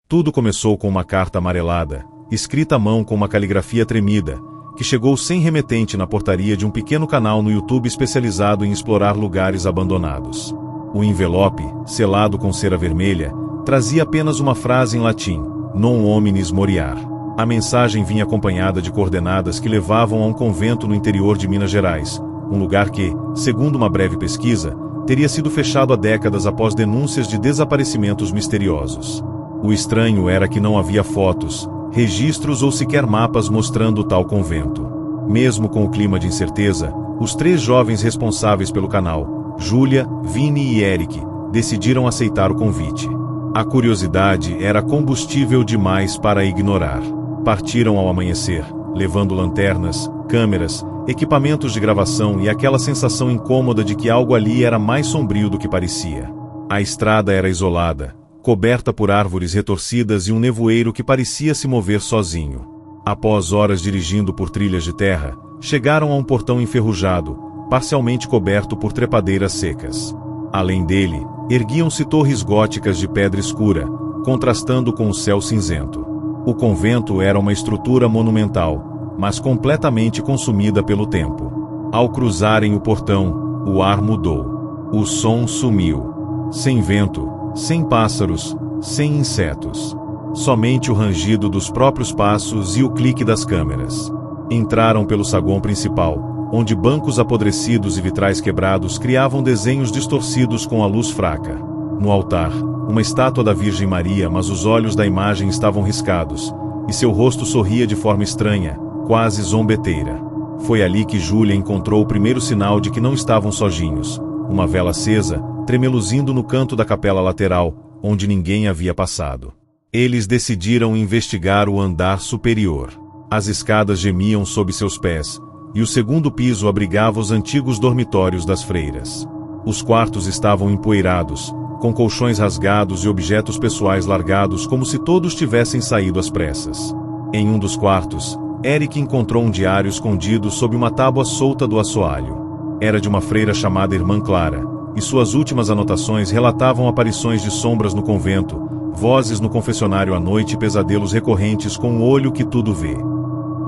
Tudo começou com uma carta amarelada, escrita à mão com uma caligrafia tremida, que chegou sem remetente na portaria de um pequeno canal no YouTube especializado em explorar lugares abandonados. O envelope, selado com cera vermelha, trazia apenas uma frase em latim: Non hominis moriar. A mensagem vinha acompanhada de coordenadas que levavam a um convento no interior de Minas Gerais, um lugar que, segundo uma breve pesquisa, teria sido fechado há décadas após denúncias de desaparecimentos misteriosos. O estranho era que não havia fotos, registros ou sequer mapas mostrando tal convento. Mesmo com o clima de incerteza, os 3 jovens responsáveis pelo canal, Júlia, Vini e Eric, decidiram aceitar o convite. A curiosidade era combustível demais para ignorar. Partiram ao amanhecer, levando lanternas, câmeras, equipamentos de gravação e aquela sensação incômoda de que algo ali era mais sombrio do que parecia. A estrada era isolada, coberta por árvores retorcidas e um nevoeiro que parecia se mover sozinho. Após horas dirigindo por trilhas de terra, chegaram a um portão enferrujado, parcialmente coberto por trepadeiras secas. Além dele, erguiam-se torres góticas de pedra escura, contrastando com o céu cinzento. O convento era uma estrutura monumental, mas completamente consumida pelo tempo. Ao cruzarem o portão, o ar mudou. O som sumiu. Sem vento, sem pássaros, sem insetos. Somente o rangido dos próprios passos e o clique das câmeras. Entraram pelo saguão principal, onde bancos apodrecidos e vitrais quebrados criavam desenhos distorcidos com a luz fraca. No altar, uma estátua da Virgem Maria, mas os olhos da imagem estavam riscados, e seu rosto sorria de forma estranha, quase zombeteira. Foi ali que Júlia encontrou o primeiro sinal de que não estavam sozinhos: uma vela acesa, tremeluzindo no canto da capela lateral, onde ninguém havia passado. Eles decidiram investigar o andar superior. As escadas gemiam sob seus pés, e o segundo piso abrigava os antigos dormitórios das freiras. Os quartos estavam empoeirados, com colchões rasgados e objetos pessoais largados como se todos tivessem saído às pressas. Em um dos quartos, Eric encontrou um diário escondido sob uma tábua solta do assoalho. Era de uma freira chamada Irmã Clara, e suas últimas anotações relatavam aparições de sombras no convento, vozes no confessionário à noite e pesadelos recorrentes com o olho que tudo vê.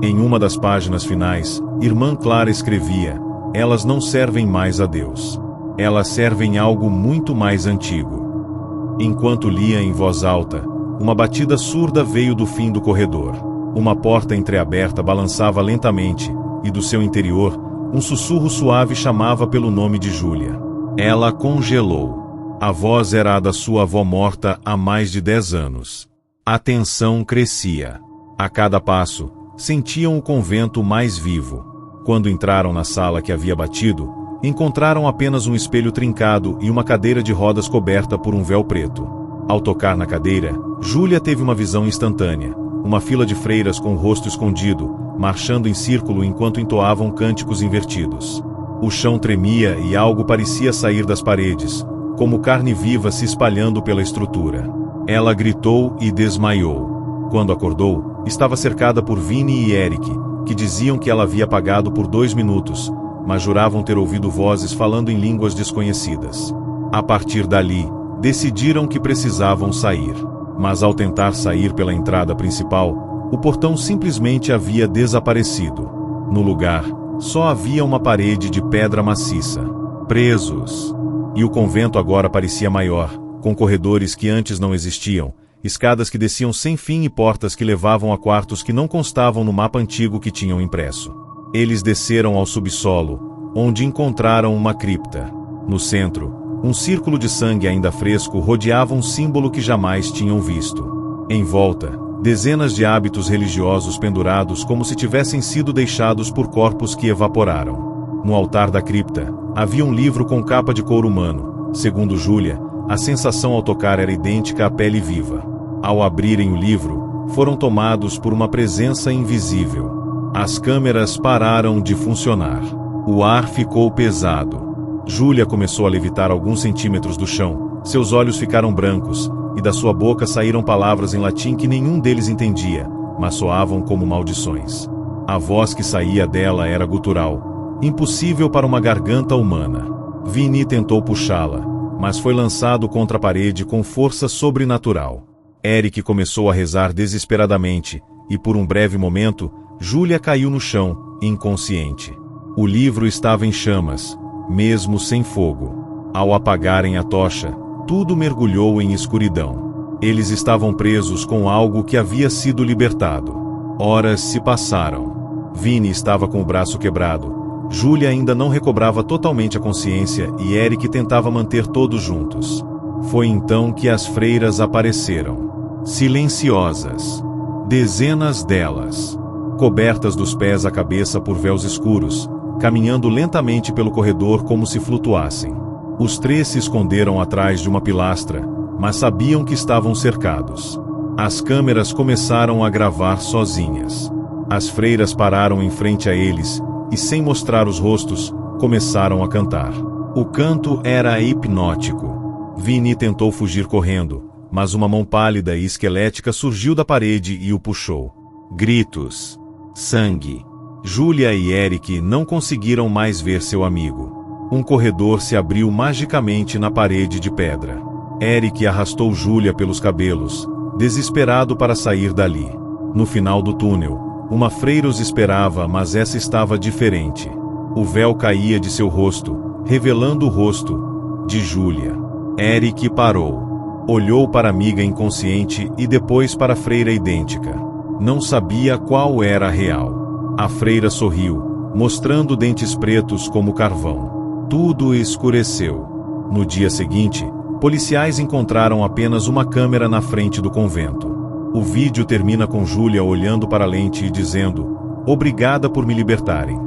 Em uma das páginas finais, Irmã Clara escrevia: elas não servem mais a Deus. Elas servem algo muito mais antigo. Enquanto lia em voz alta, uma batida surda veio do fim do corredor. Uma porta entreaberta balançava lentamente, e do seu interior, um sussurro suave chamava pelo nome de Júlia. Ela congelou. A voz era a da sua avó morta há mais de 10 anos. A tensão crescia. A cada passo, sentiam o convento mais vivo. Quando entraram na sala que havia batido, encontraram apenas um espelho trincado e uma cadeira de rodas coberta por um véu preto. Ao tocar na cadeira, Júlia teve uma visão instantânea. Uma fila de freiras com o rosto escondido, marchando em círculo enquanto entoavam cânticos invertidos. O chão tremia e algo parecia sair das paredes, como carne viva se espalhando pela estrutura. Ela gritou e desmaiou. Quando acordou, estava cercada por Vini e Eric, que diziam que ela havia apagado por 2 minutos, mas juravam ter ouvido vozes falando em línguas desconhecidas. A partir dali, decidiram que precisavam sair. Mas ao tentar sair pela entrada principal, o portão simplesmente havia desaparecido. No lugar, só havia uma parede de pedra maciça. Presos! E o convento agora parecia maior, com corredores que antes não existiam, escadas que desciam sem fim e portas que levavam a quartos que não constavam no mapa antigo que tinham impresso. Eles desceram ao subsolo, onde encontraram uma cripta. No centro, um círculo de sangue ainda fresco rodeava um símbolo que jamais tinham visto. Em volta, dezenas de hábitos religiosos pendurados como se tivessem sido deixados por corpos que evaporaram. No altar da cripta, havia um livro com capa de couro humano. Segundo Júlia, a sensação ao tocar era idêntica à pele viva. Ao abrirem o livro, foram tomados por uma presença invisível. As câmeras pararam de funcionar. O ar ficou pesado. Júlia começou a levitar alguns centímetros do chão. Seus olhos ficaram brancos, e da sua boca saíram palavras em latim que nenhum deles entendia, mas soavam como maldições. A voz que saía dela era gutural, impossível para uma garganta humana. Vinny tentou puxá-la, mas foi lançado contra a parede com força sobrenatural. Eric começou a rezar desesperadamente, e por um breve momento, Julia caiu no chão, inconsciente. O livro estava em chamas, mesmo sem fogo. Ao apagarem a tocha, tudo mergulhou em escuridão. Eles estavam presos com algo que havia sido libertado. Horas se passaram. Vinny estava com o braço quebrado. Julia ainda não recobrava totalmente a consciência e Eric tentava manter todos juntos. Foi então que as freiras apareceram. Silenciosas. Dezenas delas. Cobertas dos pés à cabeça por véus escuros, caminhando lentamente pelo corredor como se flutuassem. Os três se esconderam atrás de uma pilastra, mas sabiam que estavam cercados. As câmeras começaram a gravar sozinhas. As freiras pararam em frente a eles, e sem mostrar os rostos, começaram a cantar. O canto era hipnótico. Vinny tentou fugir correndo, mas uma mão pálida e esquelética surgiu da parede e o puxou. Gritos. Sangue. Julia e Eric não conseguiram mais ver seu amigo. Um corredor se abriu magicamente na parede de pedra. Eric arrastou Julia pelos cabelos, desesperado para sair dali. No final do túnel, uma freira os esperava, mas essa estava diferente. O véu caía de seu rosto, revelando o rosto de Julia. Eric parou. Olhou para a amiga inconsciente e depois para a freira idêntica. Não sabia qual era a real. A freira sorriu, mostrando dentes pretos como carvão. Tudo escureceu. No dia seguinte, policiais encontraram apenas uma câmera na frente do convento. O vídeo termina com Julia olhando para a lente e dizendo: "Obrigada por me libertarem."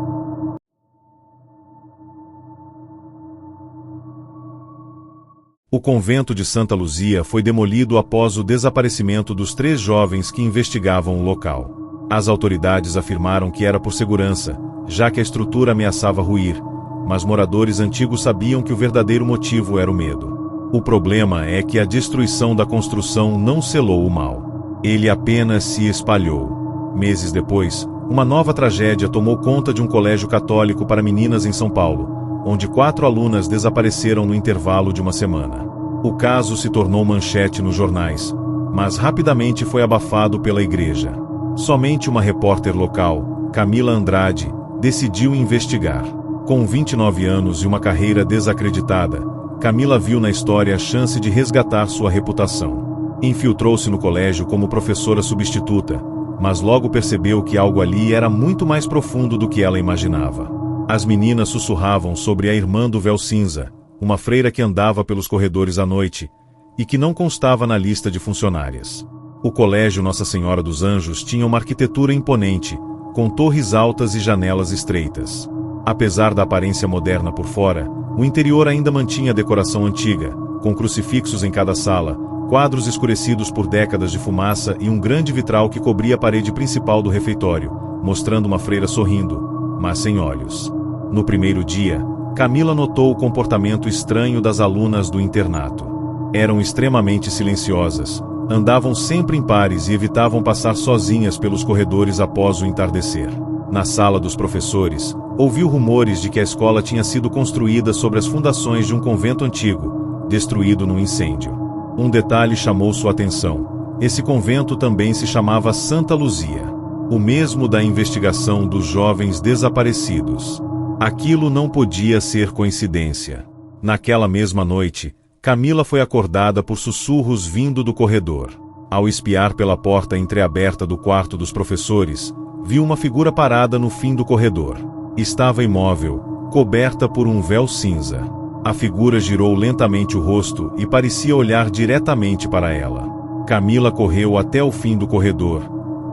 O convento de Santa Luzia foi demolido após o desaparecimento dos 3 jovens que investigavam o local. As autoridades afirmaram que era por segurança, já que a estrutura ameaçava ruir, mas moradores antigos sabiam que o verdadeiro motivo era o medo. O problema é que a destruição da construção não selou o mal. Ele apenas se espalhou. Meses depois, uma nova tragédia tomou conta de um colégio católico para meninas em São Paulo, onde 4 alunas desapareceram no intervalo de uma semana. O caso se tornou manchete nos jornais, mas rapidamente foi abafado pela igreja. Somente uma repórter local, Camila Andrade, decidiu investigar. Com 29 anos e uma carreira desacreditada, Camila viu na história a chance de resgatar sua reputação. Infiltrou-se no colégio como professora substituta, mas logo percebeu que algo ali era muito mais profundo do que ela imaginava. As meninas sussurravam sobre a irmã do véu cinza, uma freira que andava pelos corredores à noite, e que não constava na lista de funcionárias. O colégio Nossa Senhora dos Anjos tinha uma arquitetura imponente, com torres altas e janelas estreitas. Apesar da aparência moderna por fora, o interior ainda mantinha a decoração antiga, com crucifixos em cada sala, quadros escurecidos por décadas de fumaça e um grande vitral que cobria a parede principal do refeitório, mostrando uma freira sorrindo, mas sem olhos. No primeiro dia, Camila notou o comportamento estranho das alunas do internato. Eram extremamente silenciosas, andavam sempre em pares e evitavam passar sozinhas pelos corredores após o entardecer. Na sala dos professores, ouviu rumores de que a escola tinha sido construída sobre as fundações de um convento antigo, destruído num incêndio. Um detalhe chamou sua atenção. Esse convento também se chamava Santa Luzia, o mesmo da investigação dos jovens desaparecidos. Aquilo não podia ser coincidência. Naquela mesma noite, Camila foi acordada por sussurros vindo do corredor. Ao espiar pela porta entreaberta do quarto dos professores, viu uma figura parada no fim do corredor. Estava imóvel, coberta por um véu cinza. A figura girou lentamente o rosto e parecia olhar diretamente para ela. Camila correu até o fim do corredor,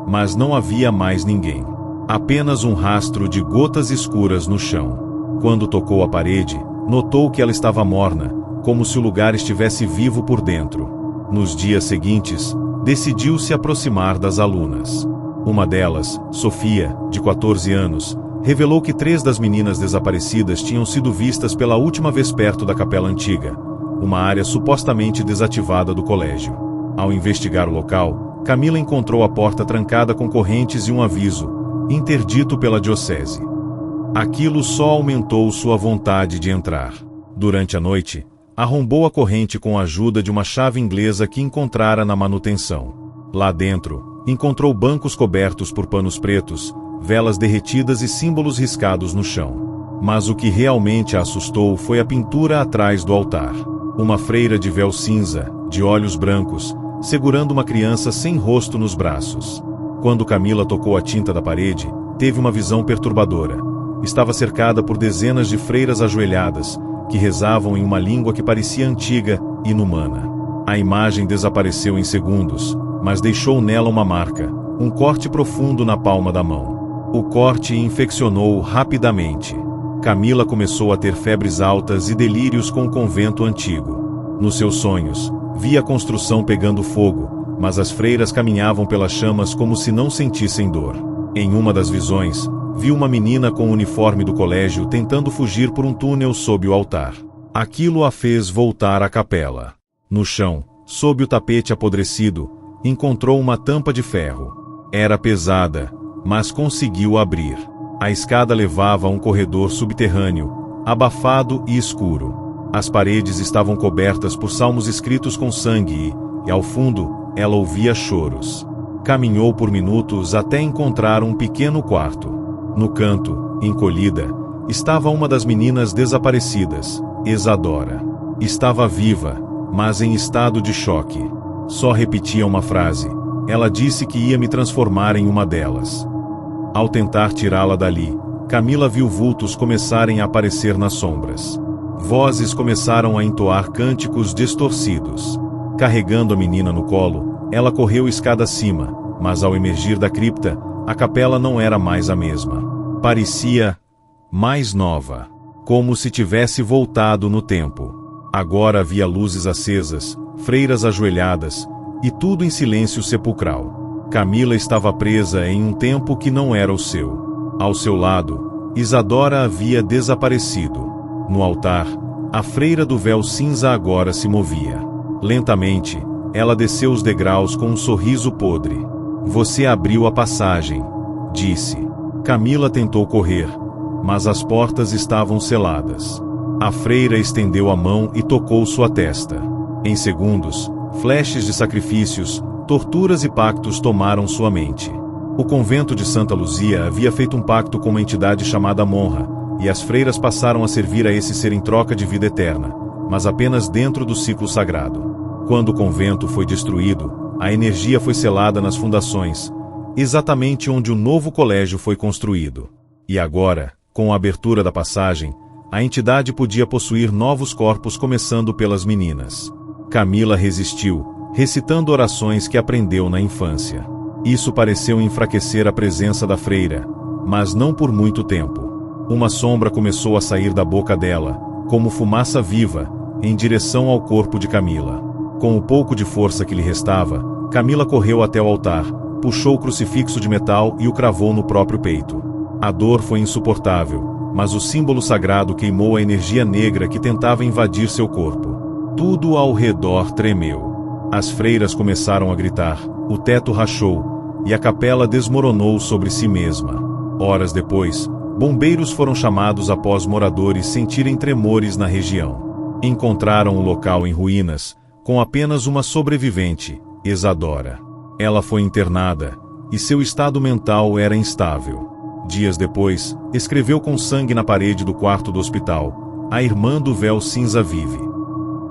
mas não havia mais ninguém. Apenas um rastro de gotas escuras no chão. Quando tocou a parede, notou que ela estava morna, como se o lugar estivesse vivo por dentro. Nos dias seguintes, decidiu se aproximar das alunas. Uma delas, Sofia, de 14 anos, revelou que 3 das meninas desaparecidas tinham sido vistas pela última vez perto da capela antiga, uma área supostamente desativada do colégio. Ao investigar o local, Camila encontrou a porta trancada com correntes e um aviso: interdito pela diocese. Aquilo só aumentou sua vontade de entrar. Durante a noite, arrombou a corrente com a ajuda de uma chave inglesa que encontrara na manutenção. Lá dentro, encontrou bancos cobertos por panos pretos, velas derretidas e símbolos riscados no chão. Mas o que realmente a assustou foi a pintura atrás do altar. Uma freira de véu cinza, de olhos brancos, segurando uma criança sem rosto nos braços. Quando Camila tocou a tinta da parede, teve uma visão perturbadora. Estava cercada por dezenas de freiras ajoelhadas, que rezavam em uma língua que parecia antiga e inumana. A imagem desapareceu em segundos, mas deixou nela uma marca, um corte profundo na palma da mão. O corte infeccionou rapidamente. Camila começou a ter febres altas e delírios com o convento antigo. Nos seus sonhos, via a construção pegando fogo, mas as freiras caminhavam pelas chamas como se não sentissem dor. Em uma das visões, viu uma menina com o uniforme do colégio tentando fugir por um túnel sob o altar. Aquilo a fez voltar à capela. No chão, sob o tapete apodrecido, encontrou uma tampa de ferro. Era pesada, mas conseguiu abrir. A escada levava a um corredor subterrâneo, abafado e escuro. As paredes estavam cobertas por salmos escritos com sangue e, ao fundo, ela ouvia choros. Caminhou por minutos até encontrar um pequeno quarto. No canto, encolhida, estava uma das meninas desaparecidas, Isadora. Estava viva, mas em estado de choque. Só repetia uma frase: ela disse que ia me transformar em uma delas. Ao tentar tirá-la dali, Camila viu vultos começarem a aparecer nas sombras. Vozes começaram a entoar cânticos distorcidos. Carregando a menina no colo, ela correu escada acima, mas ao emergir da cripta, a capela não era mais a mesma. Parecia mais nova, como se tivesse voltado no tempo. Agora havia luzes acesas, freiras ajoelhadas, e tudo em silêncio sepulcral. Camila estava presa em um tempo que não era o seu. Ao seu lado, Isadora havia desaparecido. No altar, a freira do véu cinza agora se movia. Lentamente, ela desceu os degraus com um sorriso podre. Você abriu a passagem, disse. Camila tentou correr, mas as portas estavam seladas. A freira estendeu a mão e tocou sua testa. Em segundos, flashes de sacrifícios, torturas e pactos tomaram sua mente. O convento de Santa Luzia havia feito um pacto com uma entidade chamada Monra, e as freiras passaram a servir a esse ser em troca de vida eterna, mas apenas dentro do ciclo sagrado. Quando o convento foi destruído, a energia foi selada nas fundações, exatamente onde o novo colégio foi construído. E agora, com a abertura da passagem, a entidade podia possuir novos corpos, começando pelas meninas. Camila resistiu, recitando orações que aprendeu na infância. Isso pareceu enfraquecer a presença da freira, mas não por muito tempo. Uma sombra começou a sair da boca dela, como fumaça viva, em direção ao corpo de Camila. Com o pouco de força que lhe restava, Camila correu até o altar, puxou o crucifixo de metal e o cravou no próprio peito. A dor foi insuportável, mas o símbolo sagrado queimou a energia negra que tentava invadir seu corpo. Tudo ao redor tremeu. As freiras começaram a gritar, o teto rachou, e a capela desmoronou sobre si mesma. Horas depois, bombeiros foram chamados após moradores sentirem tremores na região. Encontraram o local em ruínas, com apenas uma sobrevivente, Isadora. Ela foi internada, e seu estado mental era instável. Dias depois, escreveu com sangue na parede do quarto do hospital: a irmã do véu cinza vive.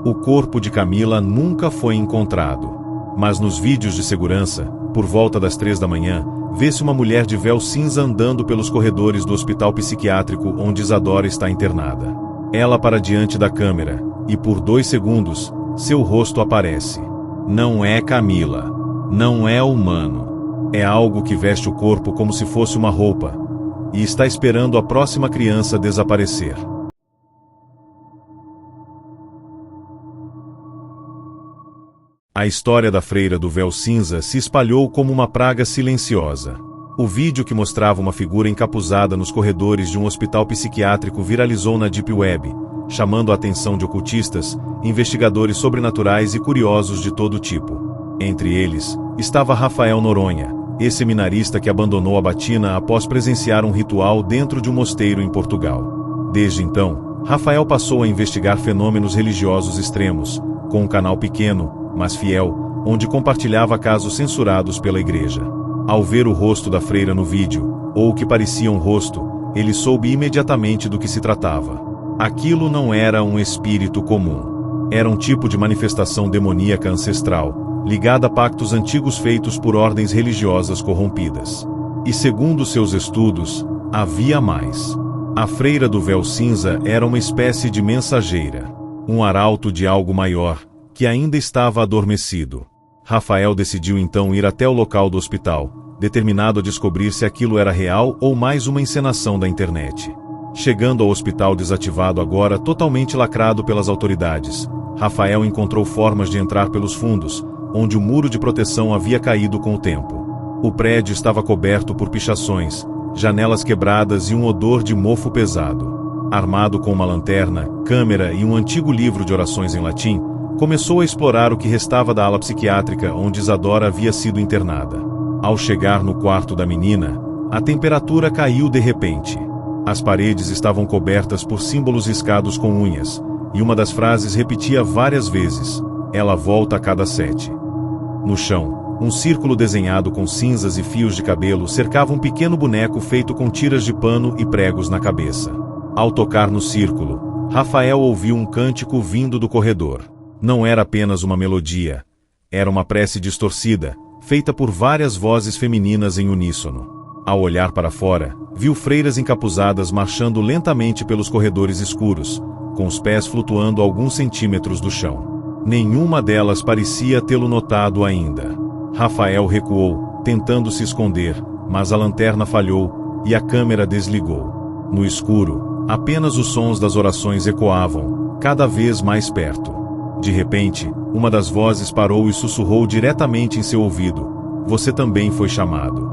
O corpo de Camila nunca foi encontrado. Mas nos vídeos de segurança, por volta das 3 da manhã, vê-se uma mulher de véu cinza andando pelos corredores do hospital psiquiátrico onde Isadora está internada. Ela para diante da câmera, e por 2 segundos, seu rosto aparece. Não é Camila. Não é humano. É algo que veste o corpo como se fosse uma roupa, e está esperando a próxima criança desaparecer. A história da freira do véu cinza se espalhou como uma praga silenciosa. O vídeo que mostrava uma figura encapuzada nos corredores de um hospital psiquiátrico viralizou na Deep Web, chamando a atenção de ocultistas, investigadores sobrenaturais e curiosos de todo tipo. Entre eles, estava Rafael Noronha, ex-seminarista que abandonou a batina após presenciar um ritual dentro de um mosteiro em Portugal. Desde então, Rafael passou a investigar fenômenos religiosos extremos, com um canal pequeno, mas fiel, onde compartilhava casos censurados pela igreja. Ao ver o rosto da freira no vídeo, ou o que parecia um rosto, ele soube imediatamente do que se tratava. Aquilo não era um espírito comum. Era um tipo de manifestação demoníaca ancestral, ligada a pactos antigos feitos por ordens religiosas corrompidas. E segundo seus estudos, havia mais. A freira do véu cinza era uma espécie de mensageira, um arauto de algo maior, que ainda estava adormecido. Rafael decidiu então ir até o local do hospital, determinado a descobrir se aquilo era real ou mais uma encenação da internet. Chegando ao hospital desativado agora totalmente lacrado pelas autoridades, Rafael encontrou formas de entrar pelos fundos, onde o muro de proteção havia caído com o tempo. O prédio estava coberto por pichações, janelas quebradas e um odor de mofo pesado. Armado com uma lanterna, câmera e um antigo livro de orações em latim, começou a explorar o que restava da ala psiquiátrica onde Isadora havia sido internada. Ao chegar no quarto da menina, a temperatura caiu de repente. As paredes estavam cobertas por símbolos riscados com unhas, e uma das frases repetia várias vezes: "Ela volta a cada 7". No chão, um círculo desenhado com cinzas e fios de cabelo cercava um pequeno boneco feito com tiras de pano e pregos na cabeça. Ao tocar no círculo, Rafael ouviu um cântico vindo do corredor. Não era apenas uma melodia. Era uma prece distorcida, feita por várias vozes femininas em uníssono. Ao olhar para fora, viu freiras encapuzadas marchando lentamente pelos corredores escuros, com os pés flutuando alguns centímetros do chão. Nenhuma delas parecia tê-lo notado ainda. Rafael recuou, tentando se esconder, mas a lanterna falhou e a câmera desligou. No escuro, apenas os sons das orações ecoavam, cada vez mais perto. De repente, uma das vozes parou e sussurrou diretamente em seu ouvido: "Você também foi chamado."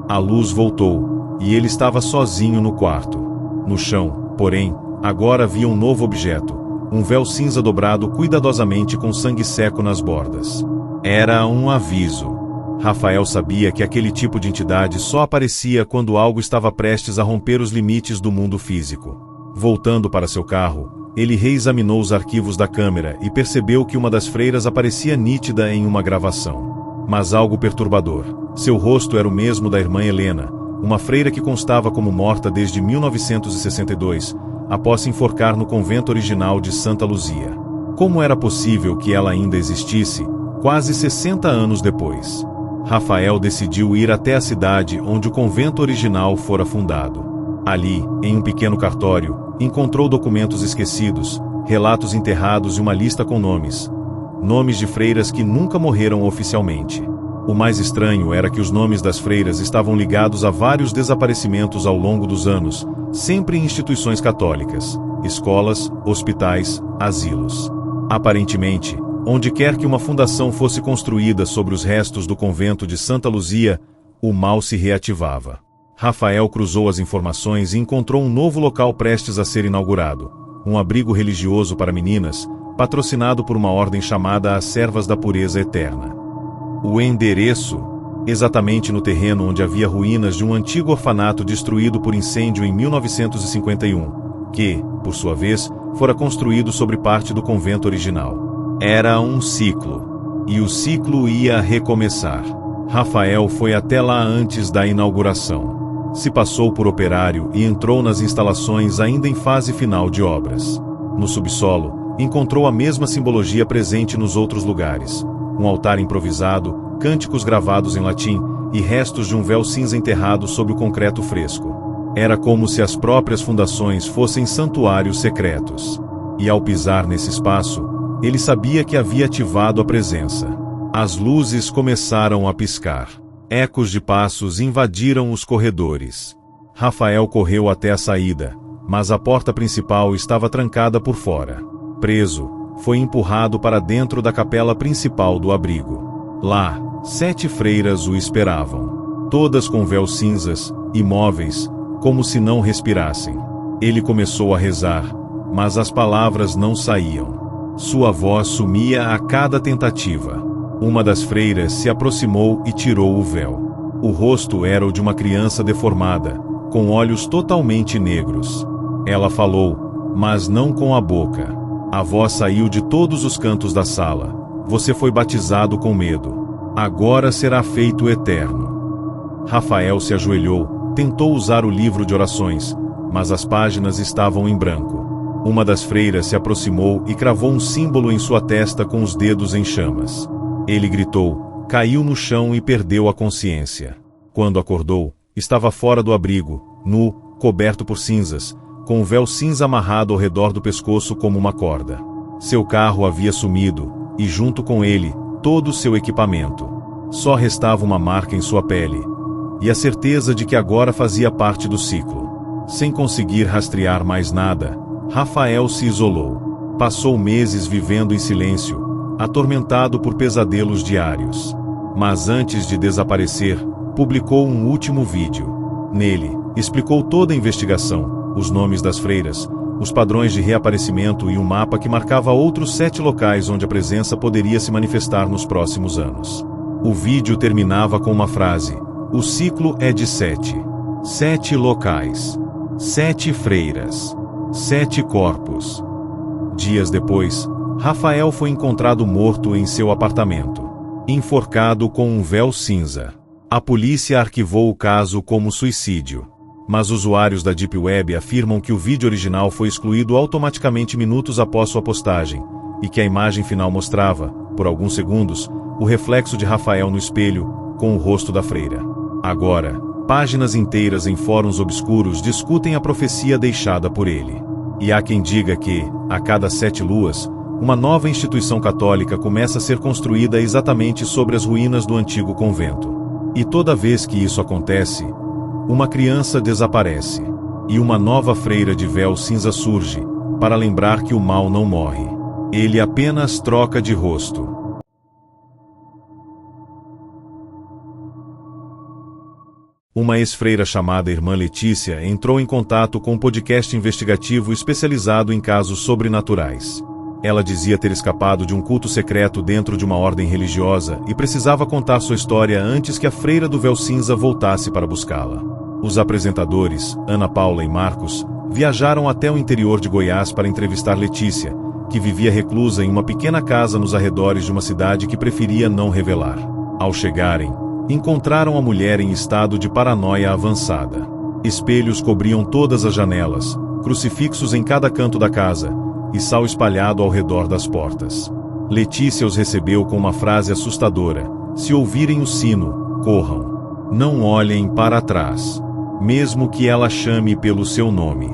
A luz voltou, e ele estava sozinho no quarto. No chão, porém, agora havia um novo objeto, um véu cinza dobrado cuidadosamente com sangue seco nas bordas. Era um aviso. Rafael sabia que aquele tipo de entidade só aparecia quando algo estava prestes a romper os limites do mundo físico. Voltando para seu carro, ele reexaminou os arquivos da câmera e percebeu que uma das freiras aparecia nítida em uma gravação. Mas algo perturbador. Seu rosto era o mesmo da irmã Helena, uma freira que constava como morta desde 1962, após se enforcar no convento original de Santa Luzia. Como era possível que ela ainda existisse, quase 60 anos depois? Rafael decidiu ir até a cidade onde o convento original fora fundado. Ali, em um pequeno cartório, encontrou documentos esquecidos, relatos enterrados e uma lista com nomes. Nomes de freiras que nunca morreram oficialmente. O mais estranho era que os nomes das freiras estavam ligados a vários desaparecimentos ao longo dos anos, sempre em instituições católicas, escolas, hospitais, asilos. Aparentemente, onde quer que uma fundação fosse construída sobre os restos do convento de Santa Luzia, o mal se reativava. Rafael cruzou as informações e encontrou um novo local prestes a ser inaugurado, um abrigo religioso para meninas, patrocinado por uma ordem chamada as Servas da Pureza Eterna. O endereço, exatamente no terreno onde havia ruínas de um antigo orfanato destruído por incêndio em 1951, que, por sua vez, fora construído sobre parte do convento original. Era um ciclo, e o ciclo ia recomeçar. Rafael foi até lá antes da inauguração. Se passou por operário e entrou nas instalações ainda em fase final de obras. No subsolo, encontrou a mesma simbologia presente nos outros lugares. Um altar improvisado, cânticos gravados em latim e restos de um véu cinza enterrado sob o concreto fresco. Era como se as próprias fundações fossem santuários secretos. E ao pisar nesse espaço, ele sabia que havia ativado a presença. As luzes começaram a piscar. Ecos de passos invadiram os corredores. Rafael correu até a saída, mas a porta principal estava trancada por fora. Preso, foi empurrado para dentro da capela principal do abrigo. Lá, 7 freiras o esperavam. Todas com véus cinzas, imóveis, como se não respirassem. Ele começou a rezar, mas as palavras não saíam. Sua voz sumia a cada tentativa. Uma das freiras se aproximou e tirou o véu. O rosto era o de uma criança deformada, com olhos totalmente negros. Ela falou, mas não com a boca. A voz saiu de todos os cantos da sala. Você foi batizado com medo. Agora será feito eterno. Rafael se ajoelhou, tentou usar o livro de orações, mas as páginas estavam em branco. Uma das freiras se aproximou e cravou um símbolo em sua testa com os dedos em chamas. Ele gritou, caiu no chão e perdeu a consciência. Quando acordou, estava fora do abrigo, nu, coberto por cinzas, com um véu cinza amarrado ao redor do pescoço como uma corda. Seu carro havia sumido, e junto com ele, todo o seu equipamento. Só restava uma marca em sua pele, e a certeza de que agora fazia parte do ciclo. Sem conseguir rastrear mais nada, Rafael se isolou. Passou meses vivendo em silêncio, atormentado por pesadelos diários. Mas antes de desaparecer, publicou um último vídeo. Nele, explicou toda a investigação, os nomes das freiras, os padrões de reaparecimento e um mapa que marcava outros 7 locais onde a presença poderia se manifestar nos próximos anos. O vídeo terminava com uma frase: o ciclo é de 7. 7 locais. 7 freiras. 7 corpos. Dias depois, Rafael foi encontrado morto em seu apartamento, enforcado com um véu cinza. A polícia arquivou o caso como suicídio. Mas usuários da Deep Web afirmam que o vídeo original foi excluído automaticamente minutos após sua postagem, e que a imagem final mostrava, por alguns segundos, o reflexo de Rafael no espelho, com o rosto da freira. Agora, páginas inteiras em fóruns obscuros discutem a profecia deixada por ele. E há quem diga que, a cada 7 luas, uma nova instituição católica começa a ser construída exatamente sobre as ruínas do antigo convento. E toda vez que isso acontece, uma criança desaparece, e uma nova freira de véu cinza surge, para lembrar que o mal não morre. Ele apenas troca de rosto. Uma ex-freira chamada Irmã Letícia entrou em contato com um podcast investigativo especializado em casos sobrenaturais. Ela dizia ter escapado de um culto secreto dentro de uma ordem religiosa e precisava contar sua história antes que a freira do véu cinza voltasse para buscá-la. Os apresentadores, Ana Paula e Marcos, viajaram até o interior de Goiás para entrevistar Letícia, que vivia reclusa em uma pequena casa nos arredores de uma cidade que preferia não revelar. Ao chegarem, encontraram a mulher em estado de paranoia avançada. Espelhos cobriam todas as janelas, crucifixos em cada canto da casa, e sal espalhado ao redor das portas. Letícia os recebeu com uma frase assustadora: se ouvirem o sino, corram. Não olhem para trás, mesmo que ela chame pelo seu nome.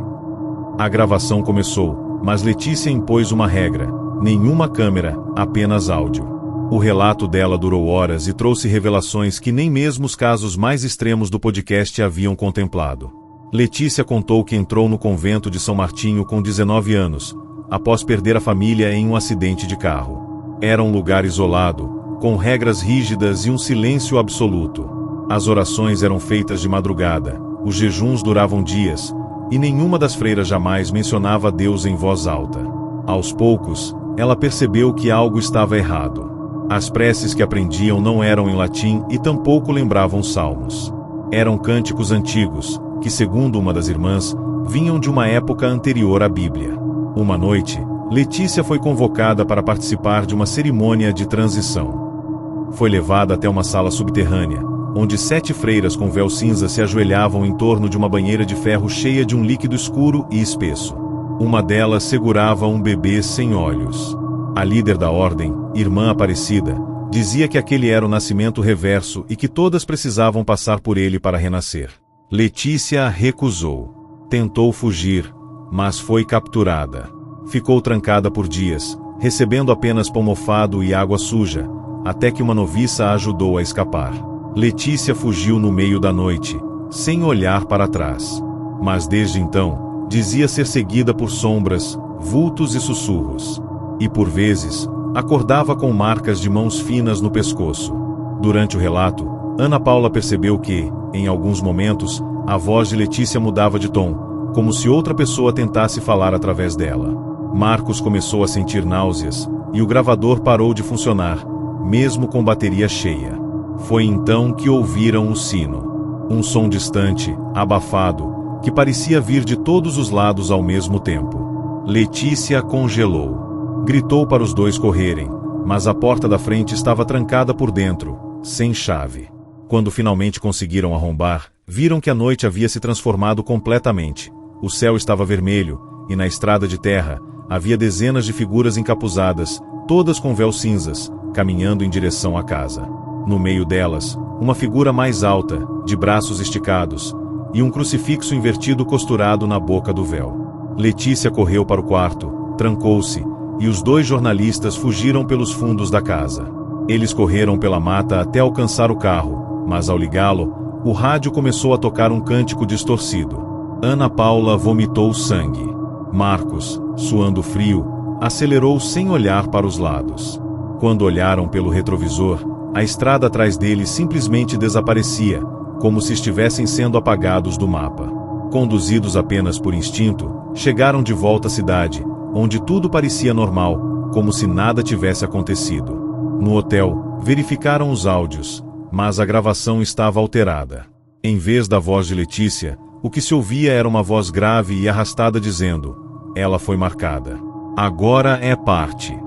A gravação começou, mas Letícia impôs uma regra: nenhuma câmera, apenas áudio. O relato dela durou horas e trouxe revelações que nem mesmo os casos mais extremos do podcast haviam contemplado. Letícia contou que entrou no convento de São Martinho com 19 anos, após perder a família em um acidente de carro. Era um lugar isolado, com regras rígidas e um silêncio absoluto. As orações eram feitas de madrugada, os jejuns duravam dias, e nenhuma das freiras jamais mencionava Deus em voz alta. Aos poucos, ela percebeu que algo estava errado. As preces que aprendiam não eram em latim e tampouco lembravam salmos. Eram cânticos antigos, que, segundo uma das irmãs, vinham de uma época anterior à Bíblia. Uma noite, Letícia foi convocada para participar de uma cerimônia de transição. Foi levada até uma sala subterrânea, onde 7 freiras com véu cinza se ajoelhavam em torno de uma banheira de ferro cheia de um líquido escuro e espesso. Uma delas segurava um bebê sem olhos. A líder da ordem, Irmã Aparecida, dizia que aquele era o nascimento reverso e que todas precisavam passar por ele para renascer. Letícia recusou. Tentou fugir, mas foi capturada. Ficou trancada por dias, recebendo apenas pão mofado e água suja, até que uma noviça a ajudou a escapar. Letícia fugiu no meio da noite, sem olhar para trás. Mas desde então, dizia ser seguida por sombras, vultos e sussurros. E por vezes, acordava com marcas de mãos finas no pescoço. Durante o relato, Ana Paula percebeu que, em alguns momentos, a voz de Letícia mudava de tom, como se outra pessoa tentasse falar através dela. Marcos começou a sentir náuseas, e o gravador parou de funcionar, mesmo com bateria cheia. Foi então que ouviram o sino. Um som distante, abafado, que parecia vir de todos os lados ao mesmo tempo. Letícia congelou. Gritou para os dois correrem, mas a porta da frente estava trancada por dentro, sem chave. Quando finalmente conseguiram arrombar, viram que a noite havia se transformado completamente. O céu estava vermelho, e na estrada de terra, havia dezenas de figuras encapuzadas, todas com véus cinzas, caminhando em direção à casa. No meio delas, uma figura mais alta, de braços esticados, e um crucifixo invertido costurado na boca do véu. Letícia correu para o quarto, trancou-se, e os dois jornalistas fugiram pelos fundos da casa. Eles correram pela mata até alcançar o carro, mas ao ligá-lo, o rádio começou a tocar um cântico distorcido. Ana Paula vomitou sangue. Marcos, suando frio, acelerou sem olhar para os lados. Quando olharam pelo retrovisor, a estrada atrás deles simplesmente desaparecia, como se estivessem sendo apagados do mapa. Conduzidos apenas por instinto, chegaram de volta à cidade, onde tudo parecia normal, como se nada tivesse acontecido. No hotel, verificaram os áudios, mas a gravação estava alterada. Em vez da voz de Letícia, o que se ouvia era uma voz grave e arrastada dizendo: "Ela foi marcada. Agora é parte."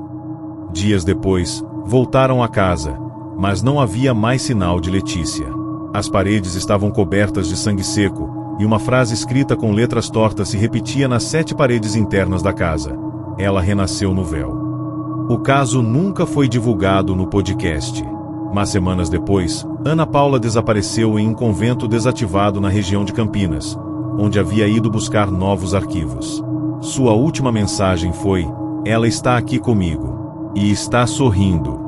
Dias depois, voltaram à casa, mas não havia mais sinal de Letícia. As paredes estavam cobertas de sangue seco, e uma frase escrita com letras tortas se repetia nas 7 paredes internas da casa: "Ela renasceu no véu." O caso nunca foi divulgado no podcast. Mas semanas depois, Ana Paula desapareceu em um convento desativado na região de Campinas, onde havia ido buscar novos arquivos. Sua última mensagem foi: "Ela está aqui comigo. E está sorrindo."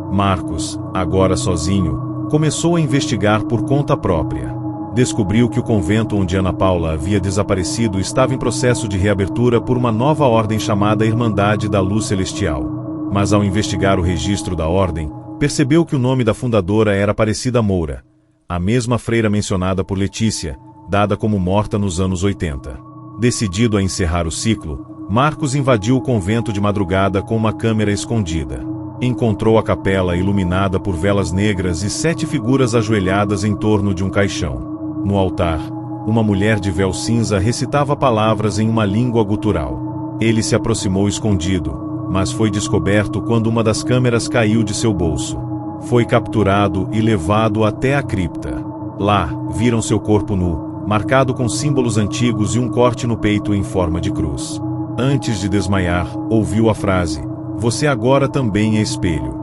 Marcos, agora sozinho, começou a investigar por conta própria. Descobriu que o convento onde Ana Paula havia desaparecido estava em processo de reabertura por uma nova ordem chamada Irmandade da Luz Celestial. Mas ao investigar o registro da ordem, percebeu que o nome da fundadora era Aparecida Moura, a mesma freira mencionada por Letícia, dada como morta nos anos 80. Decidido a encerrar o ciclo, Marcos invadiu o convento de madrugada com uma câmera escondida. Encontrou a capela iluminada por velas negras e 7 figuras ajoelhadas em torno de um caixão. No altar, uma mulher de véu cinza recitava palavras em uma língua gutural. Ele se aproximou escondido, mas foi descoberto quando uma das câmeras caiu de seu bolso. Foi capturado e levado até a cripta. Lá, viram seu corpo nu, marcado com símbolos antigos e um corte no peito em forma de cruz. Antes de desmaiar, ouviu a frase: "Você agora também é espelho."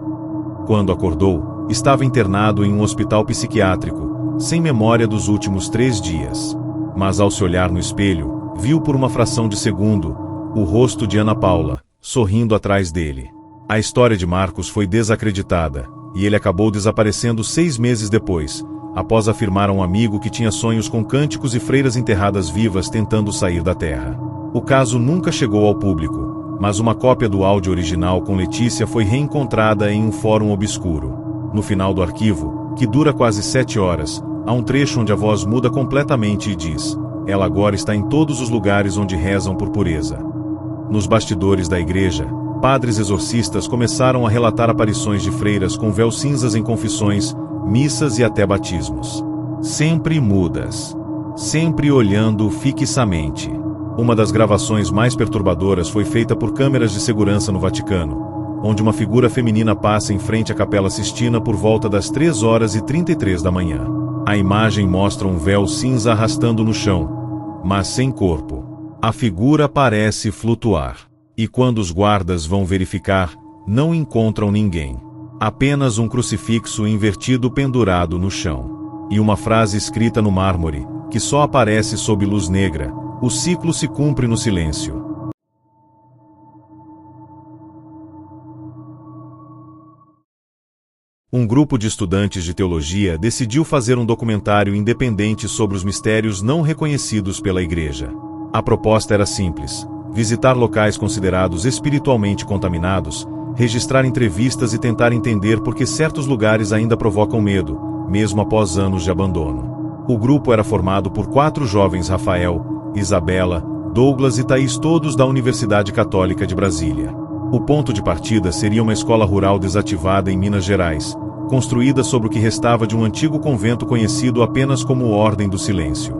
Quando acordou, estava internado em um hospital psiquiátrico, sem memória dos últimos 3 dias. Mas ao se olhar no espelho, viu por uma fração de segundo o rosto de Ana Paula, sorrindo atrás dele. A história de Marcos foi desacreditada, e ele acabou desaparecendo 6 meses depois, após afirmar a um amigo que tinha sonhos com cânticos e freiras enterradas vivas tentando sair da terra. O caso nunca chegou ao público, mas uma cópia do áudio original com Letícia foi reencontrada em um fórum obscuro. No final do arquivo, que dura quase 7 horas, há um trecho onde a voz muda completamente e diz: "Ela agora está em todos os lugares onde rezam por pureza." Nos bastidores da igreja, padres exorcistas começaram a relatar aparições de freiras com véus cinzas em confissões, missas e até batismos. Sempre mudas. Sempre olhando fixamente. Uma das gravações mais perturbadoras foi feita por câmeras de segurança no Vaticano, onde uma figura feminina passa em frente à Capela Sistina por volta das 3h33 da manhã. A imagem mostra um véu cinza arrastando no chão, mas sem corpo. A figura parece flutuar. E quando os guardas vão verificar, não encontram ninguém. Apenas um crucifixo invertido pendurado no chão. E uma frase escrita no mármore, que só aparece sob luz negra: "O ciclo se cumpre no silêncio." Um grupo de estudantes de teologia decidiu fazer um documentário independente sobre os mistérios não reconhecidos pela Igreja. A proposta era simples: visitar locais considerados espiritualmente contaminados, registrar entrevistas e tentar entender por que certos lugares ainda provocam medo, mesmo após anos de abandono. O grupo era formado por 4 jovens: Rafael, Isabela, Douglas e Thaís, todos da Universidade Católica de Brasília. O ponto de partida seria uma escola rural desativada em Minas Gerais, construída sobre o que restava de um antigo convento conhecido apenas como Ordem do Silêncio.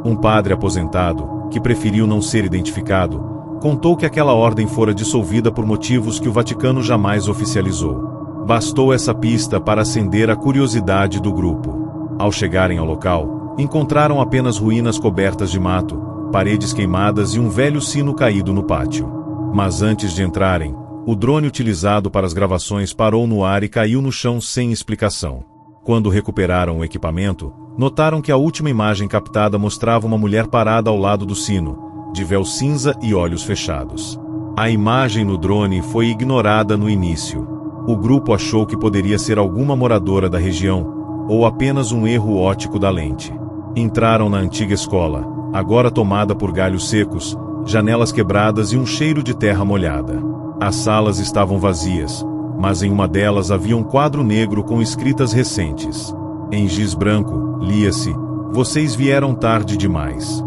Um padre aposentado, que preferiu não ser identificado, contou que aquela ordem fora dissolvida por motivos que o Vaticano jamais oficializou. Bastou essa pista para acender a curiosidade do grupo. Ao chegarem ao local, encontraram apenas ruínas cobertas de mato, paredes queimadas e um velho sino caído no pátio. Mas antes de entrarem, o drone utilizado para as gravações parou no ar e caiu no chão sem explicação. Quando recuperaram o equipamento, notaram que a última imagem captada mostrava uma mulher parada ao lado do sino, de véu cinza e olhos fechados. A imagem no drone foi ignorada no início. O grupo achou que poderia ser alguma moradora da região, ou apenas um erro óptico da lente. Entraram na antiga escola, agora tomada por galhos secos, janelas quebradas e um cheiro de terra molhada. As salas estavam vazias, mas em uma delas havia um quadro negro com escritas recentes. Em giz branco, lia-se: "Vocês vieram tarde demais."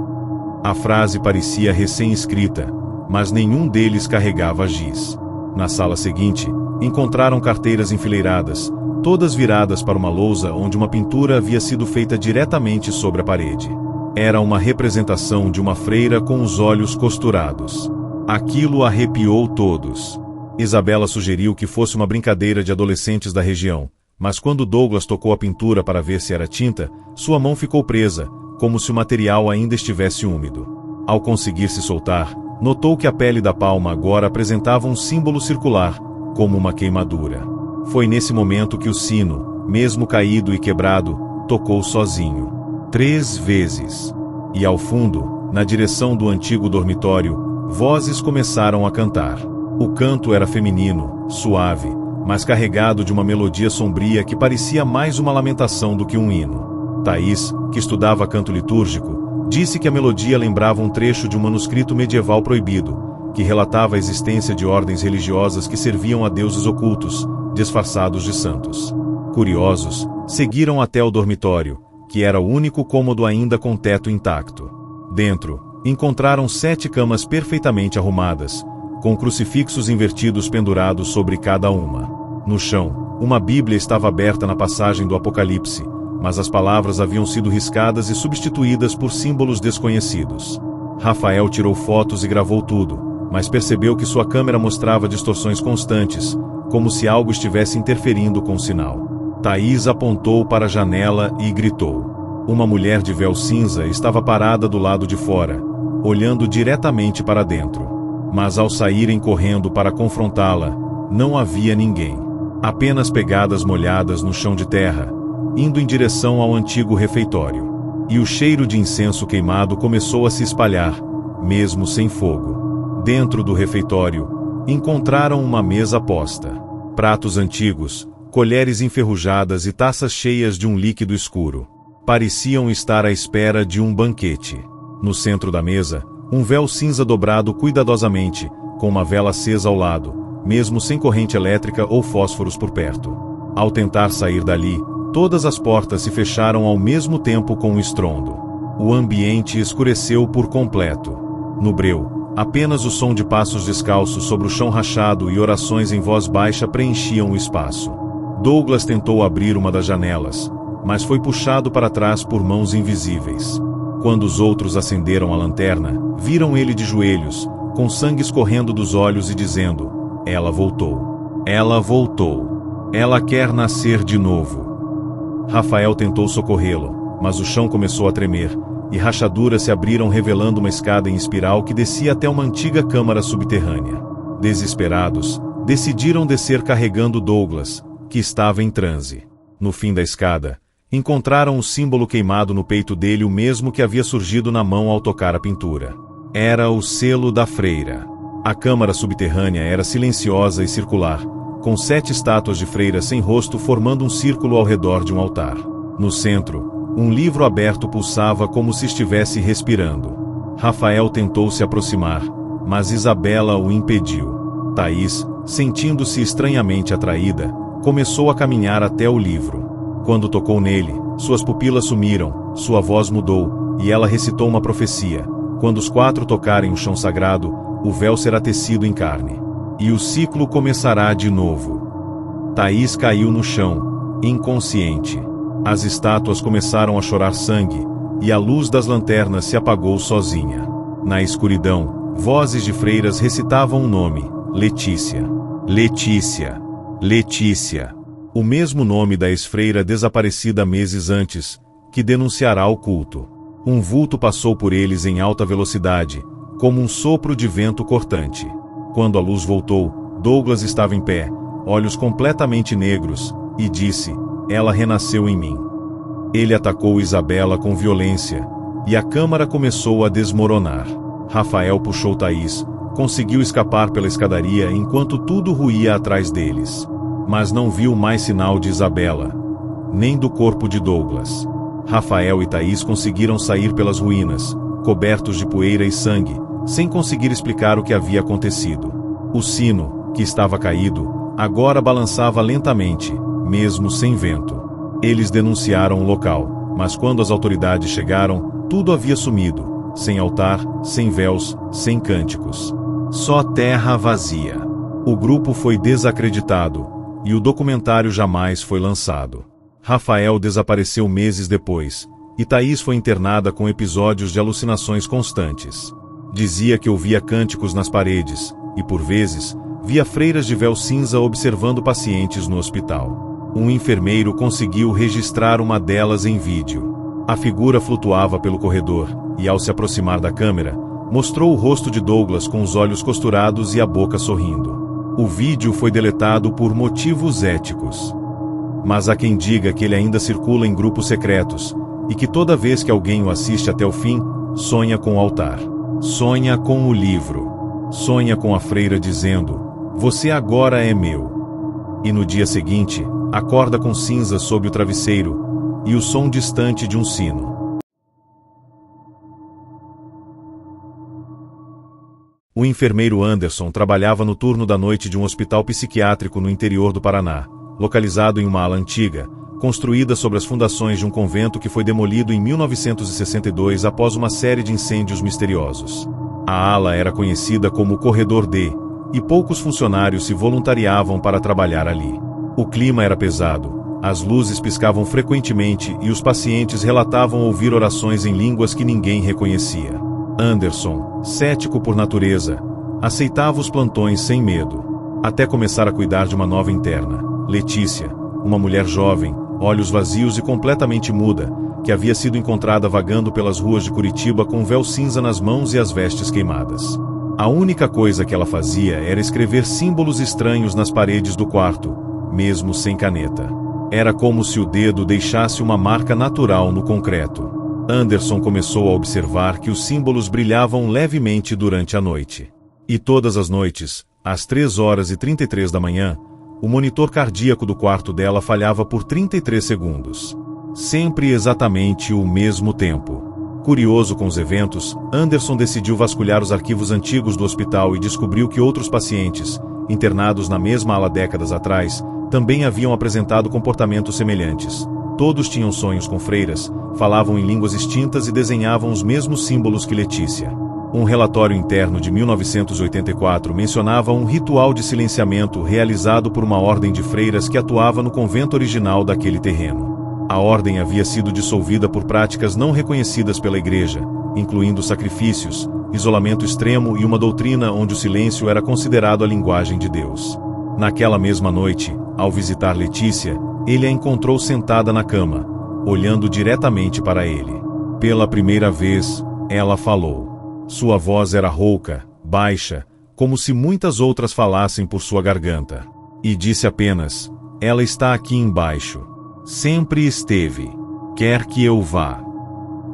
A frase parecia recém-escrita, mas nenhum deles carregava giz. Na sala seguinte, encontraram carteiras enfileiradas, todas viradas para uma lousa onde uma pintura havia sido feita diretamente sobre a parede. Era uma representação de uma freira com os olhos costurados. Aquilo arrepiou todos. Isabela sugeriu que fosse uma brincadeira de adolescentes da região, mas quando Douglas tocou a pintura para ver se era tinta, sua mão ficou presa, como se o material ainda estivesse úmido. Ao conseguir se soltar, notou que a pele da palma agora apresentava um símbolo circular, como uma queimadura. Foi nesse momento que o sino, mesmo caído e quebrado, tocou sozinho. 3 vezes. E ao fundo, na direção do antigo dormitório, vozes começaram a cantar. O canto era feminino, suave, mas carregado de uma melodia sombria que parecia mais uma lamentação do que um hino. Thaís, que estudava canto litúrgico, disse que a melodia lembrava um trecho de um manuscrito medieval proibido, que relatava a existência de ordens religiosas que serviam a deuses ocultos, disfarçados de santos. Curiosos, seguiram até o dormitório, que era o único cômodo ainda com teto intacto. Dentro, encontraram 7 camas perfeitamente arrumadas, com crucifixos invertidos pendurados sobre cada uma. No chão, uma Bíblia estava aberta na passagem do Apocalipse, mas as palavras haviam sido riscadas e substituídas por símbolos desconhecidos. Rafael tirou fotos e gravou tudo, mas percebeu que sua câmera mostrava distorções constantes, como se algo estivesse interferindo com o sinal. Thaís apontou para a janela e gritou. Uma mulher de véu cinza estava parada do lado de fora, olhando diretamente para dentro. Mas ao saírem correndo para confrontá-la, não havia ninguém. Apenas pegadas molhadas no chão de terra, indo em direção ao antigo refeitório. E o cheiro de incenso queimado começou a se espalhar, mesmo sem fogo. Dentro do refeitório, encontraram uma mesa posta. Pratos antigos, colheres enferrujadas e taças cheias de um líquido escuro. Pareciam estar à espera de um banquete. No centro da mesa, um véu cinza dobrado cuidadosamente, com uma vela acesa ao lado, mesmo sem corrente elétrica ou fósforos por perto. Ao tentar sair dali, todas as portas se fecharam ao mesmo tempo com um estrondo. O ambiente escureceu por completo. No breu, apenas o som de passos descalços sobre o chão rachado e orações em voz baixa preenchiam o espaço. Douglas tentou abrir uma das janelas, mas foi puxado para trás por mãos invisíveis. Quando os outros acenderam a lanterna, viram ele de joelhos, com sangue escorrendo dos olhos e dizendo: "Ela voltou. Ela voltou. Ela quer nascer de novo." Rafael tentou socorrê-lo, mas o chão começou a tremer, e rachaduras se abriram revelando uma escada em espiral que descia até uma antiga câmara subterrânea. Desesperados, decidiram descer carregando Douglas, que estava em transe. No fim da escada, encontraram o símbolo queimado no peito dele, o mesmo que havia surgido na mão ao tocar a pintura. Era o selo da freira. A câmara subterrânea era silenciosa e circular, com 7 estátuas de freiras sem rosto formando um círculo ao redor de um altar. No centro, um livro aberto pulsava como se estivesse respirando. Rafael tentou se aproximar, mas Isabela o impediu. Thaís, sentindo-se estranhamente atraída, começou a caminhar até o livro. Quando tocou nele, suas pupilas sumiram, sua voz mudou, e ela recitou uma profecia: quando os 4 tocarem o chão sagrado, o véu será tecido em carne. E o ciclo começará de novo. Thaís caiu no chão, inconsciente. As estátuas começaram a chorar sangue, e a luz das lanternas se apagou sozinha. Na escuridão, vozes de freiras recitavam um nome: Letícia. Letícia. Letícia. O mesmo nome da ex-freira desaparecida meses antes, que denunciará o culto. Um vulto passou por eles em alta velocidade, como um sopro de vento cortante. Quando a luz voltou, Douglas estava em pé, olhos completamente negros, e disse: "Ela renasceu em mim." Ele atacou Isabela com violência, e a câmara começou a desmoronar. Rafael puxou Thaís, conseguiu escapar pela escadaria enquanto tudo ruía atrás deles. Mas não viu mais sinal de Isabela, nem do corpo de Douglas. Rafael e Thaís conseguiram sair pelas ruínas, cobertos de poeira e sangue, sem conseguir explicar o que havia acontecido. O sino, que estava caído, agora balançava lentamente, mesmo sem vento. Eles denunciaram o local, mas quando as autoridades chegaram, tudo havia sumido, sem altar, sem véus, sem cânticos. Só terra vazia. O grupo foi desacreditado, e o documentário jamais foi lançado. Rafael desapareceu meses depois, e Thaís foi internada com episódios de alucinações constantes. Dizia que ouvia cânticos nas paredes, e por vezes, via freiras de véu cinza observando pacientes no hospital. Um enfermeiro conseguiu registrar uma delas em vídeo. A figura flutuava pelo corredor, e ao se aproximar da câmera, mostrou o rosto de Douglas com os olhos costurados e a boca sorrindo. O vídeo foi deletado por motivos éticos. Mas há quem diga que ele ainda circula em grupos secretos, e que toda vez que alguém o assiste até o fim, sonha com o altar. Sonha com o livro. Sonha com a freira dizendo: "Você agora é meu." E no dia seguinte, acorda com cinzas sob o travesseiro, e o som distante de um sino. O enfermeiro Anderson trabalhava no turno da noite de um hospital psiquiátrico no interior do Paraná, localizado em uma ala antiga, construída sobre as fundações de um convento que foi demolido em 1962 após uma série de incêndios misteriosos. A ala era conhecida como Corredor D, e poucos funcionários se voluntariavam para trabalhar ali. O clima era pesado, as luzes piscavam frequentemente e os pacientes relatavam ouvir orações em línguas que ninguém reconhecia. Anderson, cético por natureza, aceitava os plantões sem medo, até começar a cuidar de uma nova interna, Letícia, uma mulher jovem, olhos vazios e completamente muda, que havia sido encontrada vagando pelas ruas de Curitiba com um véu cinza nas mãos e as vestes queimadas. A única coisa que ela fazia era escrever símbolos estranhos nas paredes do quarto, mesmo sem caneta. Era como se o dedo deixasse uma marca natural no concreto. Anderson começou a observar que os símbolos brilhavam levemente durante a noite. E todas as noites, às 3h33 da manhã, o monitor cardíaco do quarto dela falhava por 33 segundos. Sempre exatamente o mesmo tempo. Curioso com os eventos, Anderson decidiu vasculhar os arquivos antigos do hospital e descobriu que outros pacientes, internados na mesma ala décadas atrás, também haviam apresentado comportamentos semelhantes. Todos tinham sonhos com freiras, falavam em línguas extintas e desenhavam os mesmos símbolos que Letícia. Um relatório interno de 1984 mencionava um ritual de silenciamento realizado por uma ordem de freiras que atuava no convento original daquele terreno. A ordem havia sido dissolvida por práticas não reconhecidas pela igreja, incluindo sacrifícios, isolamento extremo e uma doutrina onde o silêncio era considerado a linguagem de Deus. Naquela mesma noite, ao visitar Letícia, ele a encontrou sentada na cama, olhando diretamente para ele. Pela primeira vez, ela falou. Sua voz era rouca, baixa, como se muitas outras falassem por sua garganta. E disse apenas: "Ela está aqui embaixo. Sempre esteve. Quer que eu vá."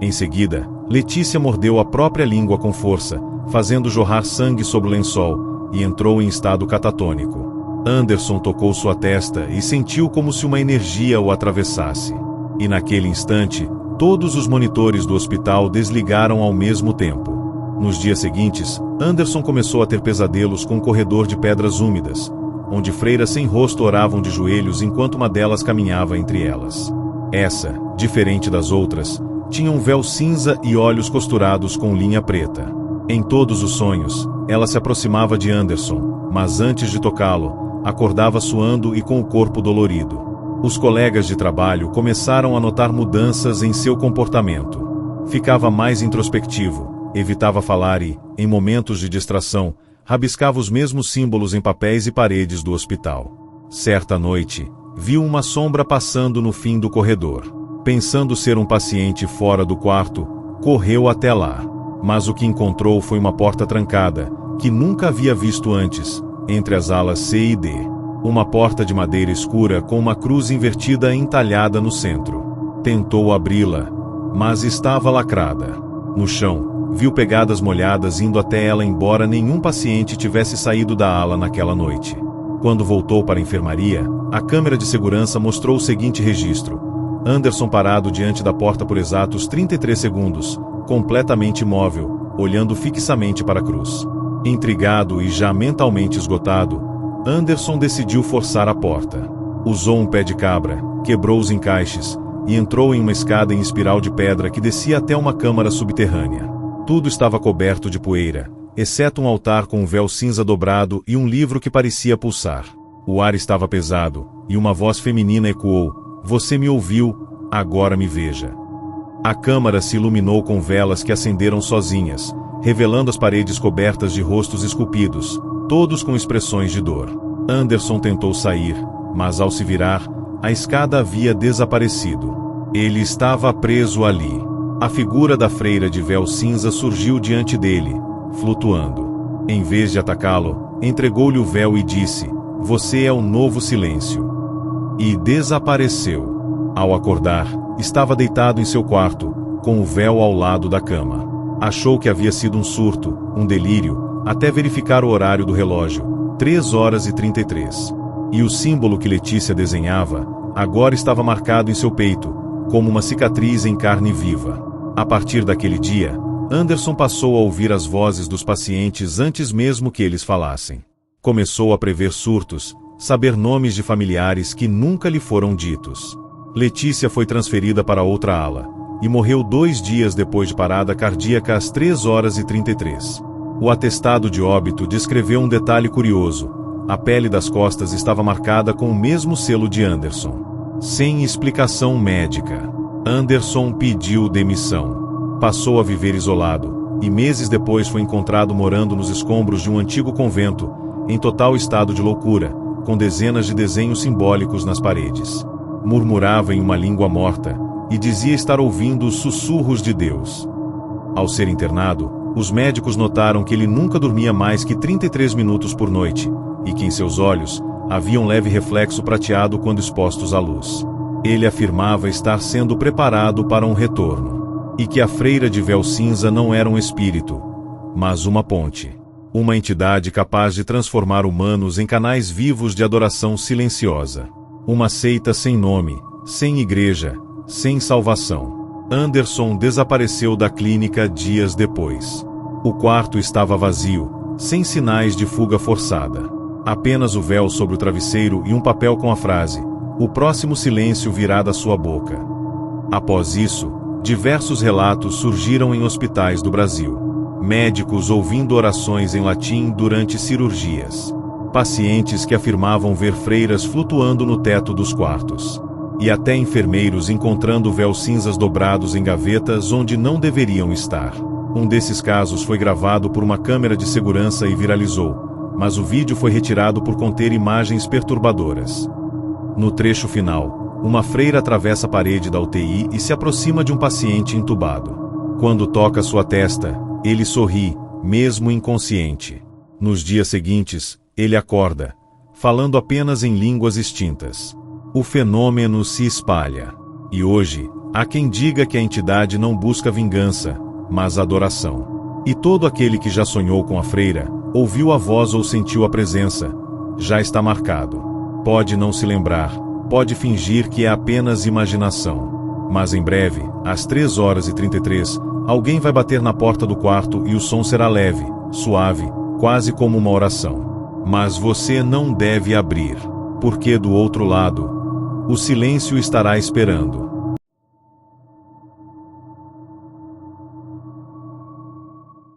Em seguida, Letícia mordeu a própria língua com força, fazendo jorrar sangue sobre o lençol, e entrou em estado catatônico. Anderson tocou sua testa e sentiu como se uma energia o atravessasse. E naquele instante, todos os monitores do hospital desligaram ao mesmo tempo. Nos dias seguintes, Anderson começou a ter pesadelos com um corredor de pedras úmidas, onde freiras sem rosto oravam de joelhos enquanto uma delas caminhava entre elas. Essa, diferente das outras, tinha um véu cinza e olhos costurados com linha preta. Em todos os sonhos, ela se aproximava de Anderson, mas antes de tocá-lo, acordava suando e com o corpo dolorido. Os colegas de trabalho começaram a notar mudanças em seu comportamento. Ficava mais introspectivo, evitava falar e, em momentos de distração, rabiscava os mesmos símbolos em papéis e paredes do hospital. Certa noite, viu uma sombra passando no fim do corredor. Pensando ser um paciente fora do quarto, correu até lá. Mas o que encontrou foi uma porta trancada, que nunca havia visto antes, entre as alas C e D. Uma porta de madeira escura com uma cruz invertida entalhada no centro. Tentou abri-la, mas estava lacrada. No chão, viu pegadas molhadas indo até ela, embora nenhum paciente tivesse saído da ala naquela noite. Quando voltou para a enfermaria, a câmera de segurança mostrou o seguinte registro: Anderson parado diante da porta por exatos 33 segundos, completamente imóvel, olhando fixamente para a cruz. Intrigado e já mentalmente esgotado, Anderson decidiu forçar a porta. Usou um pé de cabra, quebrou os encaixes e entrou em uma escada em espiral de pedra que descia até uma câmara subterrânea. Tudo estava coberto de poeira, exceto um altar com um véu cinza dobrado e um livro que parecia pulsar. O ar estava pesado, e uma voz feminina ecoou: "Você me ouviu, agora me veja." A câmara se iluminou com velas que acenderam sozinhas, revelando as paredes cobertas de rostos esculpidos, todos com expressões de dor. Anderson tentou sair, mas ao se virar, a escada havia desaparecido. Ele estava preso ali. A figura da freira de véu cinza surgiu diante dele, flutuando. Em vez de atacá-lo, entregou-lhe o véu e disse: "Você é o novo silêncio." E desapareceu. Ao acordar, estava deitado em seu quarto, com o véu ao lado da cama. Achou que havia sido um surto, um delírio, até verificar o horário do relógio, 3h33. E o símbolo que Letícia desenhava, agora estava marcado em seu peito, como uma cicatriz em carne viva. A partir daquele dia, Anderson passou a ouvir as vozes dos pacientes antes mesmo que eles falassem. Começou a prever surtos, saber nomes de familiares que nunca lhe foram ditos. Letícia foi transferida para outra ala, e morreu 2 dias depois de parada cardíaca às 3h33. O atestado de óbito descreveu um detalhe curioso: a pele das costas estava marcada com o mesmo selo de Anderson. Sem explicação médica, Anderson pediu demissão. Passou a viver isolado, e meses depois foi encontrado morando nos escombros de um antigo convento, em total estado de loucura, com dezenas de desenhos simbólicos nas paredes. Murmurava em uma língua morta, e dizia estar ouvindo os sussurros de Deus. Ao ser internado, os médicos notaram que ele nunca dormia mais que 33 minutos por noite, e que em seus olhos havia um leve reflexo prateado quando expostos à luz. Ele afirmava estar sendo preparado para um retorno, e que a freira de véu cinza não era um espírito, mas uma ponte. Uma entidade capaz de transformar humanos em canais vivos de adoração silenciosa. Uma seita sem nome, sem igreja, sem salvação. Anderson desapareceu da clínica dias depois. O quarto estava vazio, sem sinais de fuga forçada. Apenas o véu sobre o travesseiro e um papel com a frase: "O próximo silêncio virá da sua boca." Após isso, diversos relatos surgiram em hospitais do Brasil. Médicos ouvindo orações em latim durante cirurgias. Pacientes que afirmavam ver freiras flutuando no teto dos quartos. E até enfermeiros encontrando véus cinzas dobrados em gavetas onde não deveriam estar. Um desses casos foi gravado por uma câmera de segurança e viralizou, mas o vídeo foi retirado por conter imagens perturbadoras. No trecho final, uma freira atravessa a parede da UTI e se aproxima de um paciente entubado. Quando toca sua testa, ele sorri, mesmo inconsciente. Nos dias seguintes, ele acorda, falando apenas em línguas extintas. O fenômeno se espalha. E hoje, há quem diga que a entidade não busca vingança, mas adoração. E todo aquele que já sonhou com a freira, ouviu a voz ou sentiu a presença, já está marcado. Pode não se lembrar, pode fingir que é apenas imaginação. Mas em breve, às 3h33, alguém vai bater na porta do quarto e o som será leve, suave, quase como uma oração. Mas você não deve abrir, porque do outro lado, o silêncio estará esperando.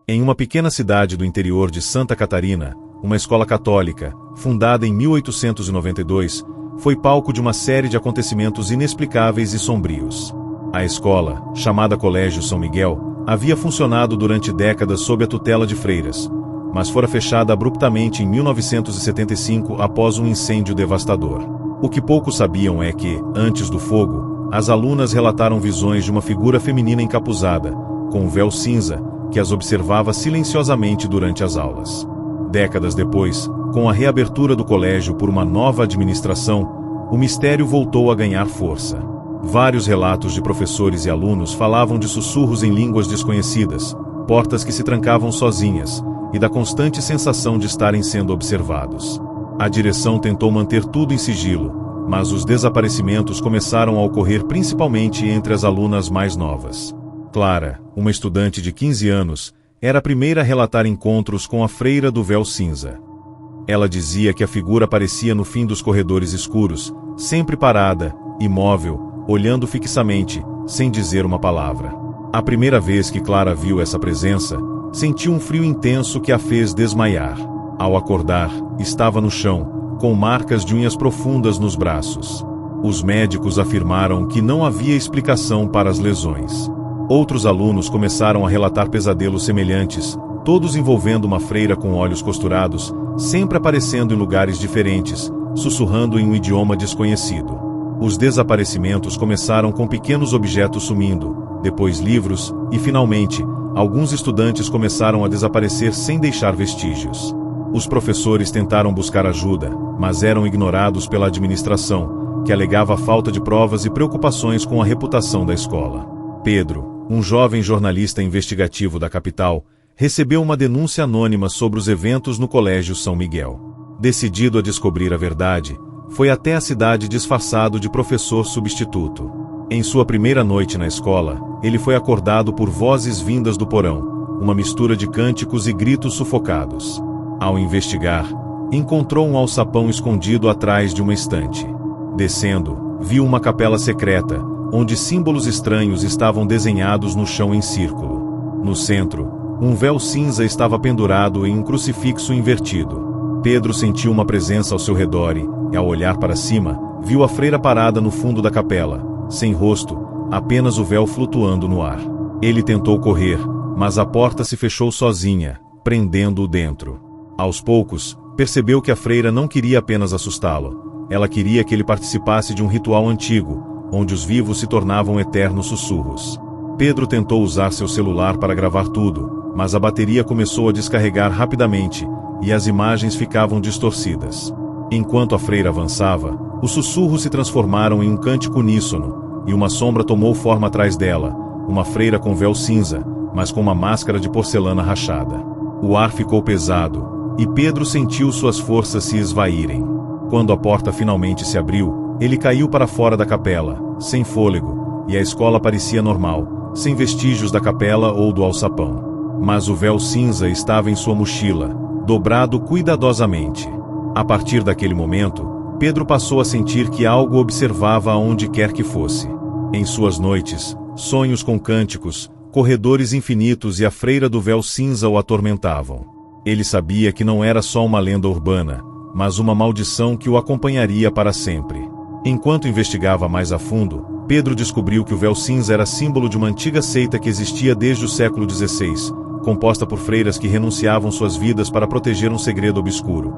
Em uma pequena cidade do interior de Santa Catarina, uma escola católica, fundada em 1892, foi palco de uma série de acontecimentos inexplicáveis e sombrios. A escola, chamada Colégio São Miguel, havia funcionado durante décadas sob a tutela de freiras, mas fora fechada abruptamente em 1975 após um incêndio devastador. O que poucos sabiam é que, antes do fogo, as alunas relataram visões de uma figura feminina encapuzada, com um véu cinza, que as observava silenciosamente durante as aulas. Décadas depois, com a reabertura do colégio por uma nova administração, o mistério voltou a ganhar força. Vários relatos de professores e alunos falavam de sussurros em línguas desconhecidas, portas que se trancavam sozinhas, e da constante sensação de estarem sendo observados. A direção tentou manter tudo em sigilo, mas os desaparecimentos começaram a ocorrer principalmente entre as alunas mais novas. Clara, uma estudante de 15 anos, era a primeira a relatar encontros com a freira do véu cinza. Ela dizia que a figura aparecia no fim dos corredores escuros, sempre parada, imóvel, olhando fixamente, sem dizer uma palavra. A primeira vez que Clara viu essa presença, sentiu um frio intenso que a fez desmaiar. Ao acordar, estava no chão, com marcas de unhas profundas nos braços. Os médicos afirmaram que não havia explicação para as lesões. Outros alunos começaram a relatar pesadelos semelhantes, todos envolvendo uma freira com olhos costurados, sempre aparecendo em lugares diferentes, sussurrando em um idioma desconhecido. Os desaparecimentos começaram com pequenos objetos sumindo, depois livros, e finalmente, alguns estudantes começaram a desaparecer sem deixar vestígios. Os professores tentaram buscar ajuda, mas eram ignorados pela administração, que alegava falta de provas e preocupações com a reputação da escola. Pedro, um jovem jornalista investigativo da capital, recebeu uma denúncia anônima sobre os eventos no Colégio São Miguel. Decidido a descobrir a verdade, foi até a cidade disfarçado de professor substituto. Em sua primeira noite na escola, ele foi acordado por vozes vindas do porão, uma mistura de cânticos e gritos sufocados. Ao investigar, encontrou um alçapão escondido atrás de uma estante. Descendo, viu uma capela secreta, onde símbolos estranhos estavam desenhados no chão em círculo. No centro, um véu cinza estava pendurado em um crucifixo invertido. Pedro sentiu uma presença ao seu redor e, ao olhar para cima, viu a freira parada no fundo da capela, sem rosto, apenas o véu flutuando no ar. Ele tentou correr, mas a porta se fechou sozinha, prendendo-o dentro. Aos poucos, percebeu que a freira não queria apenas assustá-lo. Ela queria que ele participasse de um ritual antigo, onde os vivos se tornavam eternos sussurros. Pedro tentou usar seu celular para gravar tudo, mas a bateria começou a descarregar rapidamente, e as imagens ficavam distorcidas. Enquanto a freira avançava, os sussurros se transformaram em um cântico uníssono, e uma sombra tomou forma atrás dela, uma freira com véu cinza, mas com uma máscara de porcelana rachada. O ar ficou pesado, e Pedro sentiu suas forças se esvaírem. Quando a porta finalmente se abriu, ele caiu para fora da capela, sem fôlego, e a escola parecia normal, sem vestígios da capela ou do alçapão. Mas o véu cinza estava em sua mochila, dobrado cuidadosamente. A partir daquele momento, Pedro passou a sentir que algo observava aonde quer que fosse. Em suas noites, sonhos com cânticos, corredores infinitos e a freira do véu cinza o atormentavam. Ele sabia que não era só uma lenda urbana, mas uma maldição que o acompanharia para sempre. Enquanto investigava mais a fundo, Pedro descobriu que o véu cinza era símbolo de uma antiga seita que existia desde o século XVI, composta por freiras que renunciavam suas vidas para proteger um segredo obscuro: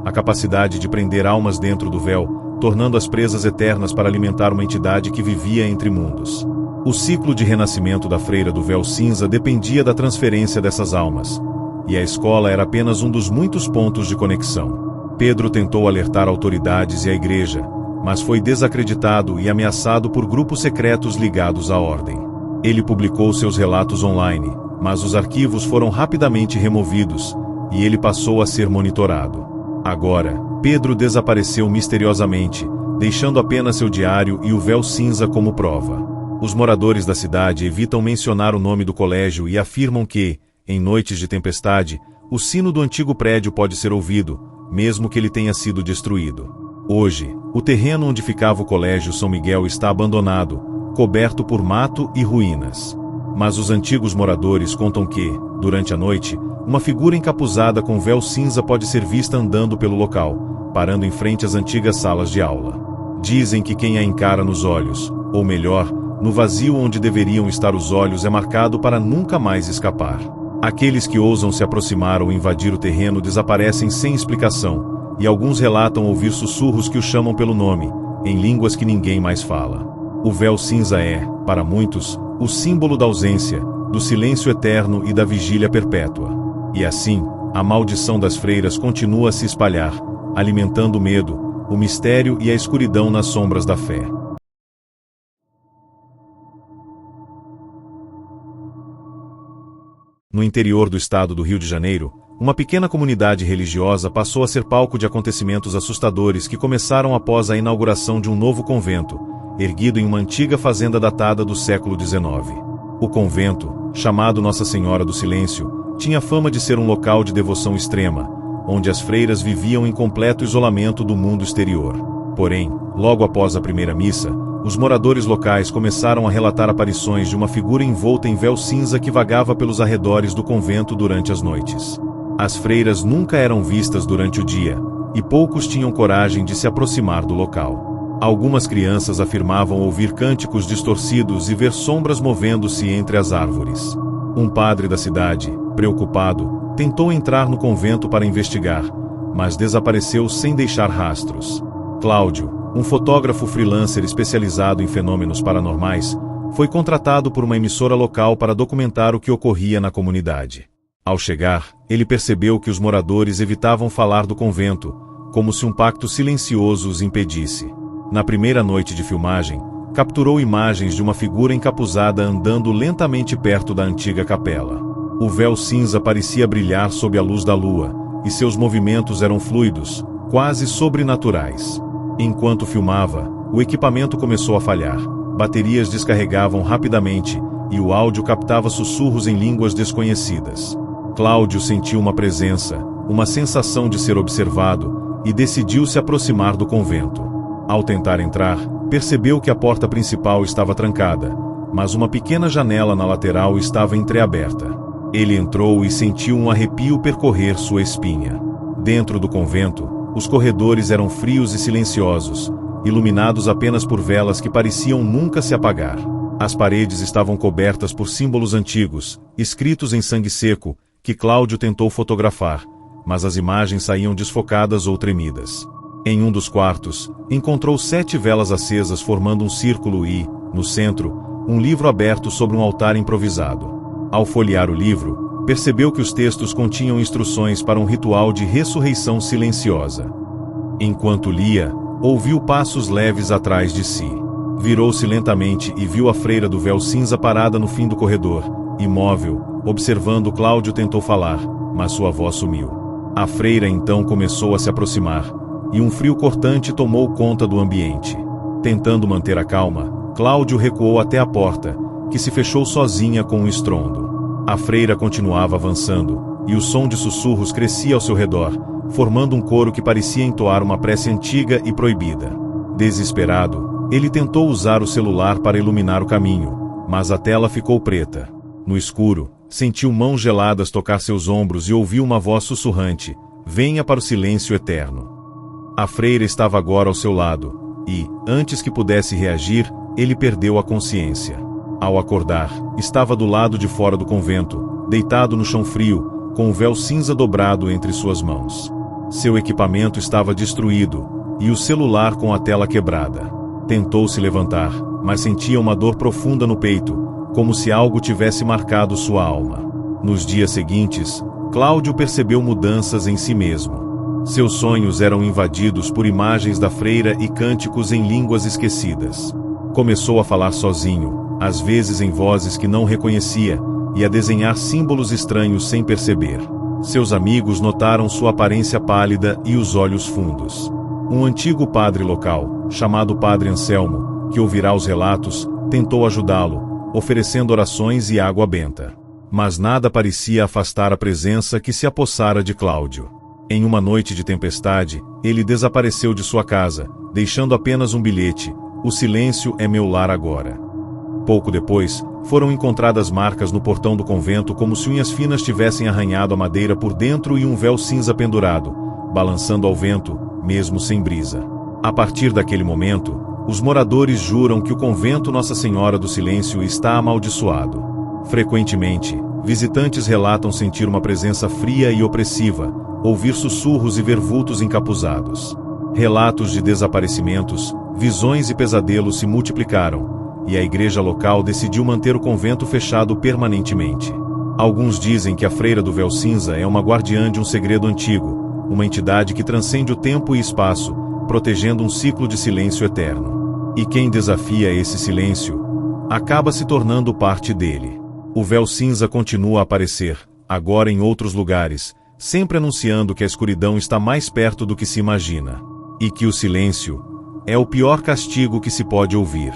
a capacidade de prender almas dentro do véu, tornando-as presas eternas para alimentar uma entidade que vivia entre mundos. O ciclo de renascimento da freira do véu cinza dependia da transferência dessas almas, e a escola era apenas um dos muitos pontos de conexão. Pedro tentou alertar autoridades e a igreja, mas foi desacreditado e ameaçado por grupos secretos ligados à ordem. Ele publicou seus relatos online, mas os arquivos foram rapidamente removidos, e ele passou a ser monitorado. Agora, Pedro desapareceu misteriosamente, deixando apenas seu diário e o véu cinza como prova. Os moradores da cidade evitam mencionar o nome do colégio e afirmam que, em noites de tempestade, o sino do antigo prédio pode ser ouvido, mesmo que ele tenha sido destruído. Hoje, o terreno onde ficava o Colégio São Miguel está abandonado, coberto por mato e ruínas. Mas os antigos moradores contam que, durante a noite, uma figura encapuzada com véu cinza pode ser vista andando pelo local, parando em frente às antigas salas de aula. Dizem que quem a encara nos olhos, ou melhor, no vazio onde deveriam estar os olhos, é marcado para nunca mais escapar. Aqueles que ousam se aproximar ou invadir o terreno desaparecem sem explicação, e alguns relatam ouvir sussurros que o chamam pelo nome, em línguas que ninguém mais fala. O véu cinza é, para muitos, o símbolo da ausência, do silêncio eterno e da vigília perpétua. E assim, a maldição das freiras continua a se espalhar, alimentando o medo, o mistério e a escuridão nas sombras da fé. No interior do estado do Rio de Janeiro, uma pequena comunidade religiosa passou a ser palco de acontecimentos assustadores que começaram após a inauguração de um novo convento, erguido em uma antiga fazenda datada do século XIX. O convento, chamado Nossa Senhora do Silêncio, tinha fama de ser um local de devoção extrema, onde as freiras viviam em completo isolamento do mundo exterior. Porém, logo após a primeira missa, os moradores locais começaram a relatar aparições de uma figura envolta em véu cinza que vagava pelos arredores do convento durante as noites. As freiras nunca eram vistas durante o dia, e poucos tinham coragem de se aproximar do local. Algumas crianças afirmavam ouvir cânticos distorcidos e ver sombras movendo-se entre as árvores. Um padre da cidade, preocupado, tentou entrar no convento para investigar, mas desapareceu sem deixar rastros. Cláudio, um fotógrafo freelancer especializado em fenômenos paranormais, foi contratado por uma emissora local para documentar o que ocorria na comunidade. Ao chegar, ele percebeu que os moradores evitavam falar do convento, como se um pacto silencioso os impedisse. Na primeira noite de filmagem, capturou imagens de uma figura encapuzada andando lentamente perto da antiga capela. O véu cinza parecia brilhar sob a luz da lua, e seus movimentos eram fluidos, quase sobrenaturais. Enquanto filmava, o equipamento começou a falhar, baterias descarregavam rapidamente, e o áudio captava sussurros em línguas desconhecidas. Cláudio sentiu uma presença, uma sensação de ser observado, e decidiu se aproximar do convento. Ao tentar entrar, percebeu que a porta principal estava trancada, mas uma pequena janela na lateral estava entreaberta. Ele entrou e sentiu um arrepio percorrer sua espinha. Dentro do convento, os corredores eram frios e silenciosos, iluminados apenas por velas que pareciam nunca se apagar. As paredes estavam cobertas por símbolos antigos, escritos em sangue seco, que Cláudio tentou fotografar, mas as imagens saíam desfocadas ou tremidas. Em um dos quartos, encontrou 7 velas acesas formando um círculo e, no centro, um livro aberto sobre um altar improvisado. Ao folhear o livro, percebeu que os textos continham instruções para um ritual de ressurreição silenciosa. Enquanto lia, ouviu passos leves atrás de si. Virou-se lentamente e viu a freira do véu cinza parada no fim do corredor, imóvel. Observando, Cláudio tentou falar, mas sua voz sumiu. A freira então começou a se aproximar, e um frio cortante tomou conta do ambiente. Tentando manter a calma, Cláudio recuou até a porta, que se fechou sozinha com um estrondo. A freira continuava avançando, e o som de sussurros crescia ao seu redor, formando um coro que parecia entoar uma prece antiga e proibida. Desesperado, ele tentou usar o celular para iluminar o caminho, mas a tela ficou preta. No escuro, sentiu mãos geladas tocar seus ombros e ouviu uma voz sussurrante: "Venha para o silêncio eterno." A freira estava agora ao seu lado, e, antes que pudesse reagir, ele perdeu a consciência. Ao acordar, estava do lado de fora do convento, deitado no chão frio, com o véu cinza dobrado entre suas mãos. Seu equipamento estava destruído, e o celular com a tela quebrada. Tentou se levantar, mas sentia uma dor profunda no peito, como se algo tivesse marcado sua alma. Nos dias seguintes, Cláudio percebeu mudanças em si mesmo. Seus sonhos eram invadidos por imagens da freira e cânticos em línguas esquecidas. Começou a falar sozinho, às vezes em vozes que não reconhecia, e a desenhar símbolos estranhos sem perceber. Seus amigos notaram sua aparência pálida e os olhos fundos. Um antigo padre local, chamado Padre Anselmo, que ouvirá os relatos, tentou ajudá-lo, oferecendo orações e água benta. Mas nada parecia afastar a presença que se apossara de Cláudio. Em uma noite de tempestade, ele desapareceu de sua casa, deixando apenas um bilhete: "O silêncio é meu lar agora." Pouco depois, foram encontradas marcas no portão do convento como se unhas finas tivessem arranhado a madeira por dentro e um véu cinza pendurado, balançando ao vento, mesmo sem brisa. A partir daquele momento, os moradores juram que o convento Nossa Senhora do Silêncio está amaldiçoado. Frequentemente, visitantes relatam sentir uma presença fria e opressiva, ouvir sussurros e ver vultos encapuzados. Relatos de desaparecimentos, visões e pesadelos se multiplicaram, e a igreja local decidiu manter o convento fechado permanentemente. Alguns dizem que a freira do véu cinza é uma guardiã de um segredo antigo, uma entidade que transcende o tempo e espaço, protegendo um ciclo de silêncio eterno. E quem desafia esse silêncio, acaba se tornando parte dele. O véu cinza continua a aparecer, agora em outros lugares, sempre anunciando que a escuridão está mais perto do que se imagina. E que o silêncio é o pior castigo que se pode ouvir.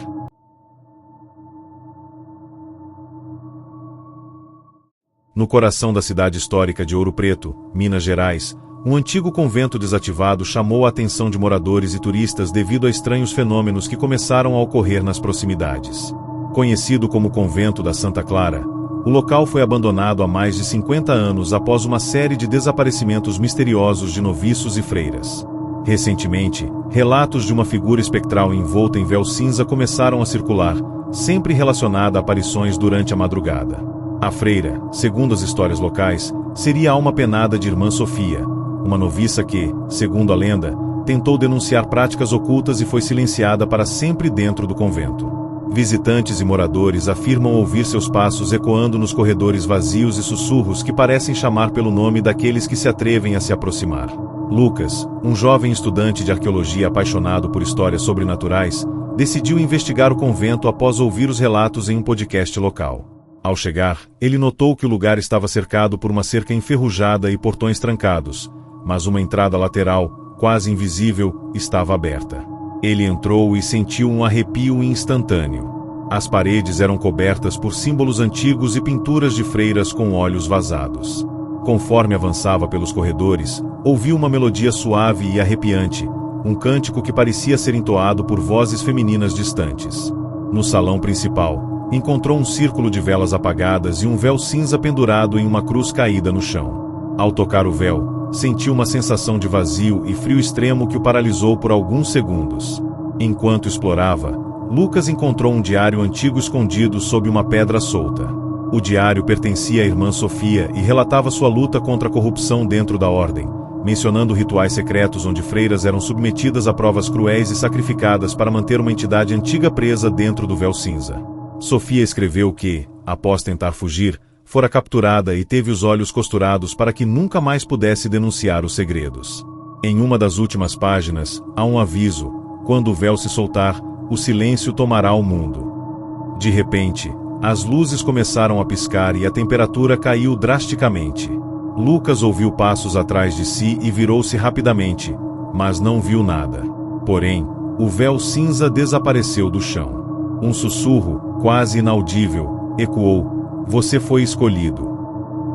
No coração da cidade histórica de Ouro Preto, Minas Gerais, um antigo convento desativado chamou a atenção de moradores e turistas devido a estranhos fenômenos que começaram a ocorrer nas proximidades. Conhecido como Convento da Santa Clara, o local foi abandonado há mais de 50 anos após uma série de desaparecimentos misteriosos de noviços e freiras. Recentemente, relatos de uma figura espectral envolta em véu cinza começaram a circular, sempre relacionada a aparições durante a madrugada. A freira, segundo as histórias locais, seria a alma penada de Irmã Sofia, uma noviça que, segundo a lenda, tentou denunciar práticas ocultas e foi silenciada para sempre dentro do convento. Visitantes e moradores afirmam ouvir seus passos ecoando nos corredores vazios e sussurros que parecem chamar pelo nome daqueles que se atrevem a se aproximar. Lucas, um jovem estudante de arqueologia apaixonado por histórias sobrenaturais, decidiu investigar o convento após ouvir os relatos em um podcast local. Ao chegar, ele notou que o lugar estava cercado por uma cerca enferrujada e portões trancados, mas uma entrada lateral, quase invisível, estava aberta. Ele entrou e sentiu um arrepio instantâneo. As paredes eram cobertas por símbolos antigos e pinturas de freiras com olhos vazados. Conforme avançava pelos corredores, ouviu uma melodia suave e arrepiante, um cântico que parecia ser entoado por vozes femininas distantes. No salão principal, encontrou um círculo de velas apagadas e um véu cinza pendurado em uma cruz caída no chão. Ao tocar o véu, sentiu uma sensação de vazio e frio extremo que o paralisou por alguns segundos. Enquanto explorava, Lucas encontrou um diário antigo escondido sob uma pedra solta. O diário pertencia à Irmã Sofia e relatava sua luta contra a corrupção dentro da ordem, mencionando rituais secretos onde freiras eram submetidas a provas cruéis e sacrificadas para manter uma entidade antiga presa dentro do véu cinza. Sofia escreveu que, após tentar fugir, fora capturada e teve os olhos costurados para que nunca mais pudesse denunciar os segredos. Em uma das últimas páginas, há um aviso: quando o véu se soltar, o silêncio tomará o mundo. De repente, as luzes começaram a piscar e a temperatura caiu drasticamente. Lucas ouviu passos atrás de si e virou-se rapidamente, mas não viu nada. Porém, o véu cinza desapareceu do chão. Um sussurro, quase inaudível, ecoou: "Você foi escolhido."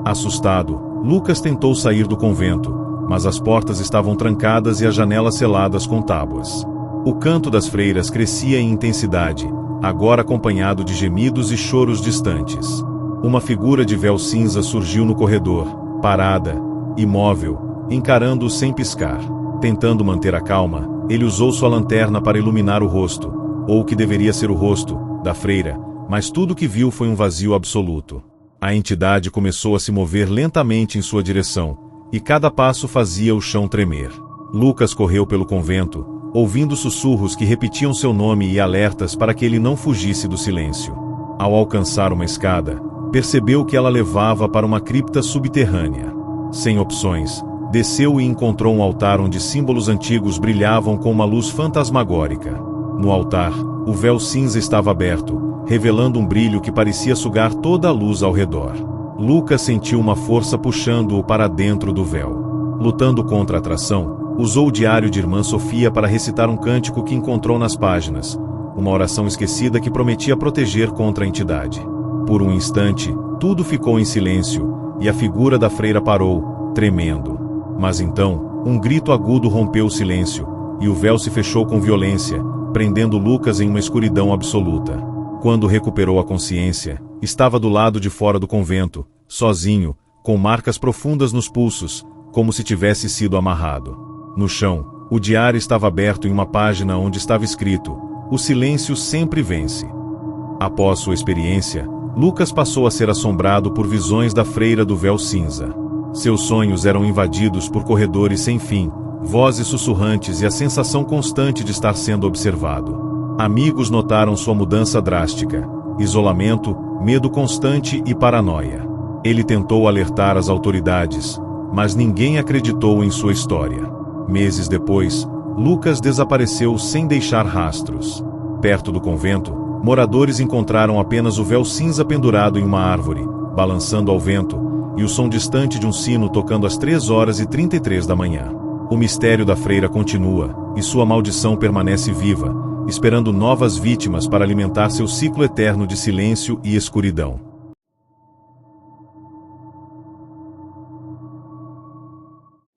Assustado, Lucas tentou sair do convento, mas as portas estavam trancadas e as janelas seladas com tábuas. O canto das freiras crescia em intensidade, agora acompanhado de gemidos e choros distantes. Uma figura de véu cinza surgiu no corredor, parada, imóvel, encarando-o sem piscar. Tentando manter a calma, ele usou sua lanterna para iluminar o rosto, ou o que deveria ser o rosto, da freira, mas tudo o que viu foi um vazio absoluto. A entidade começou a se mover lentamente em sua direção, e cada passo fazia o chão tremer. Lucas correu pelo convento, ouvindo sussurros que repetiam seu nome e alertas para que ele não fugisse do silêncio. Ao alcançar uma escada, percebeu que ela levava para uma cripta subterrânea. Sem opções, desceu e encontrou um altar onde símbolos antigos brilhavam com uma luz fantasmagórica. No altar, o véu cinza estava aberto, revelando um brilho que parecia sugar toda a luz ao redor. Lucas sentiu uma força puxando-o para dentro do véu. Lutando contra a atração, usou o diário de Irmã Sofia para recitar um cântico que encontrou nas páginas, uma oração esquecida que prometia proteger contra a entidade. Por um instante, tudo ficou em silêncio, e a figura da freira parou, tremendo. Mas então, um grito agudo rompeu o silêncio, e o véu se fechou com violência, prendendo Lucas em uma escuridão absoluta. Quando recuperou a consciência, estava do lado de fora do convento, sozinho, com marcas profundas nos pulsos, como se tivesse sido amarrado. No chão, o diário estava aberto em uma página onde estava escrito: "O silêncio sempre vence." Após sua experiência, Lucas passou a ser assombrado por visões da freira do véu cinza. Seus sonhos eram invadidos por corredores sem fim, vozes sussurrantes e a sensação constante de estar sendo observado. Amigos notaram sua mudança drástica: isolamento, medo constante e paranoia. Ele tentou alertar as autoridades, mas ninguém acreditou em sua história. Meses depois, Lucas desapareceu sem deixar rastros. Perto do convento, moradores encontraram apenas o véu cinza pendurado em uma árvore, balançando ao vento, e o som distante de um sino tocando às 3h33 da manhã. O mistério da freira continua, e sua maldição permanece viva, esperando novas vítimas para alimentar seu ciclo eterno de silêncio e escuridão.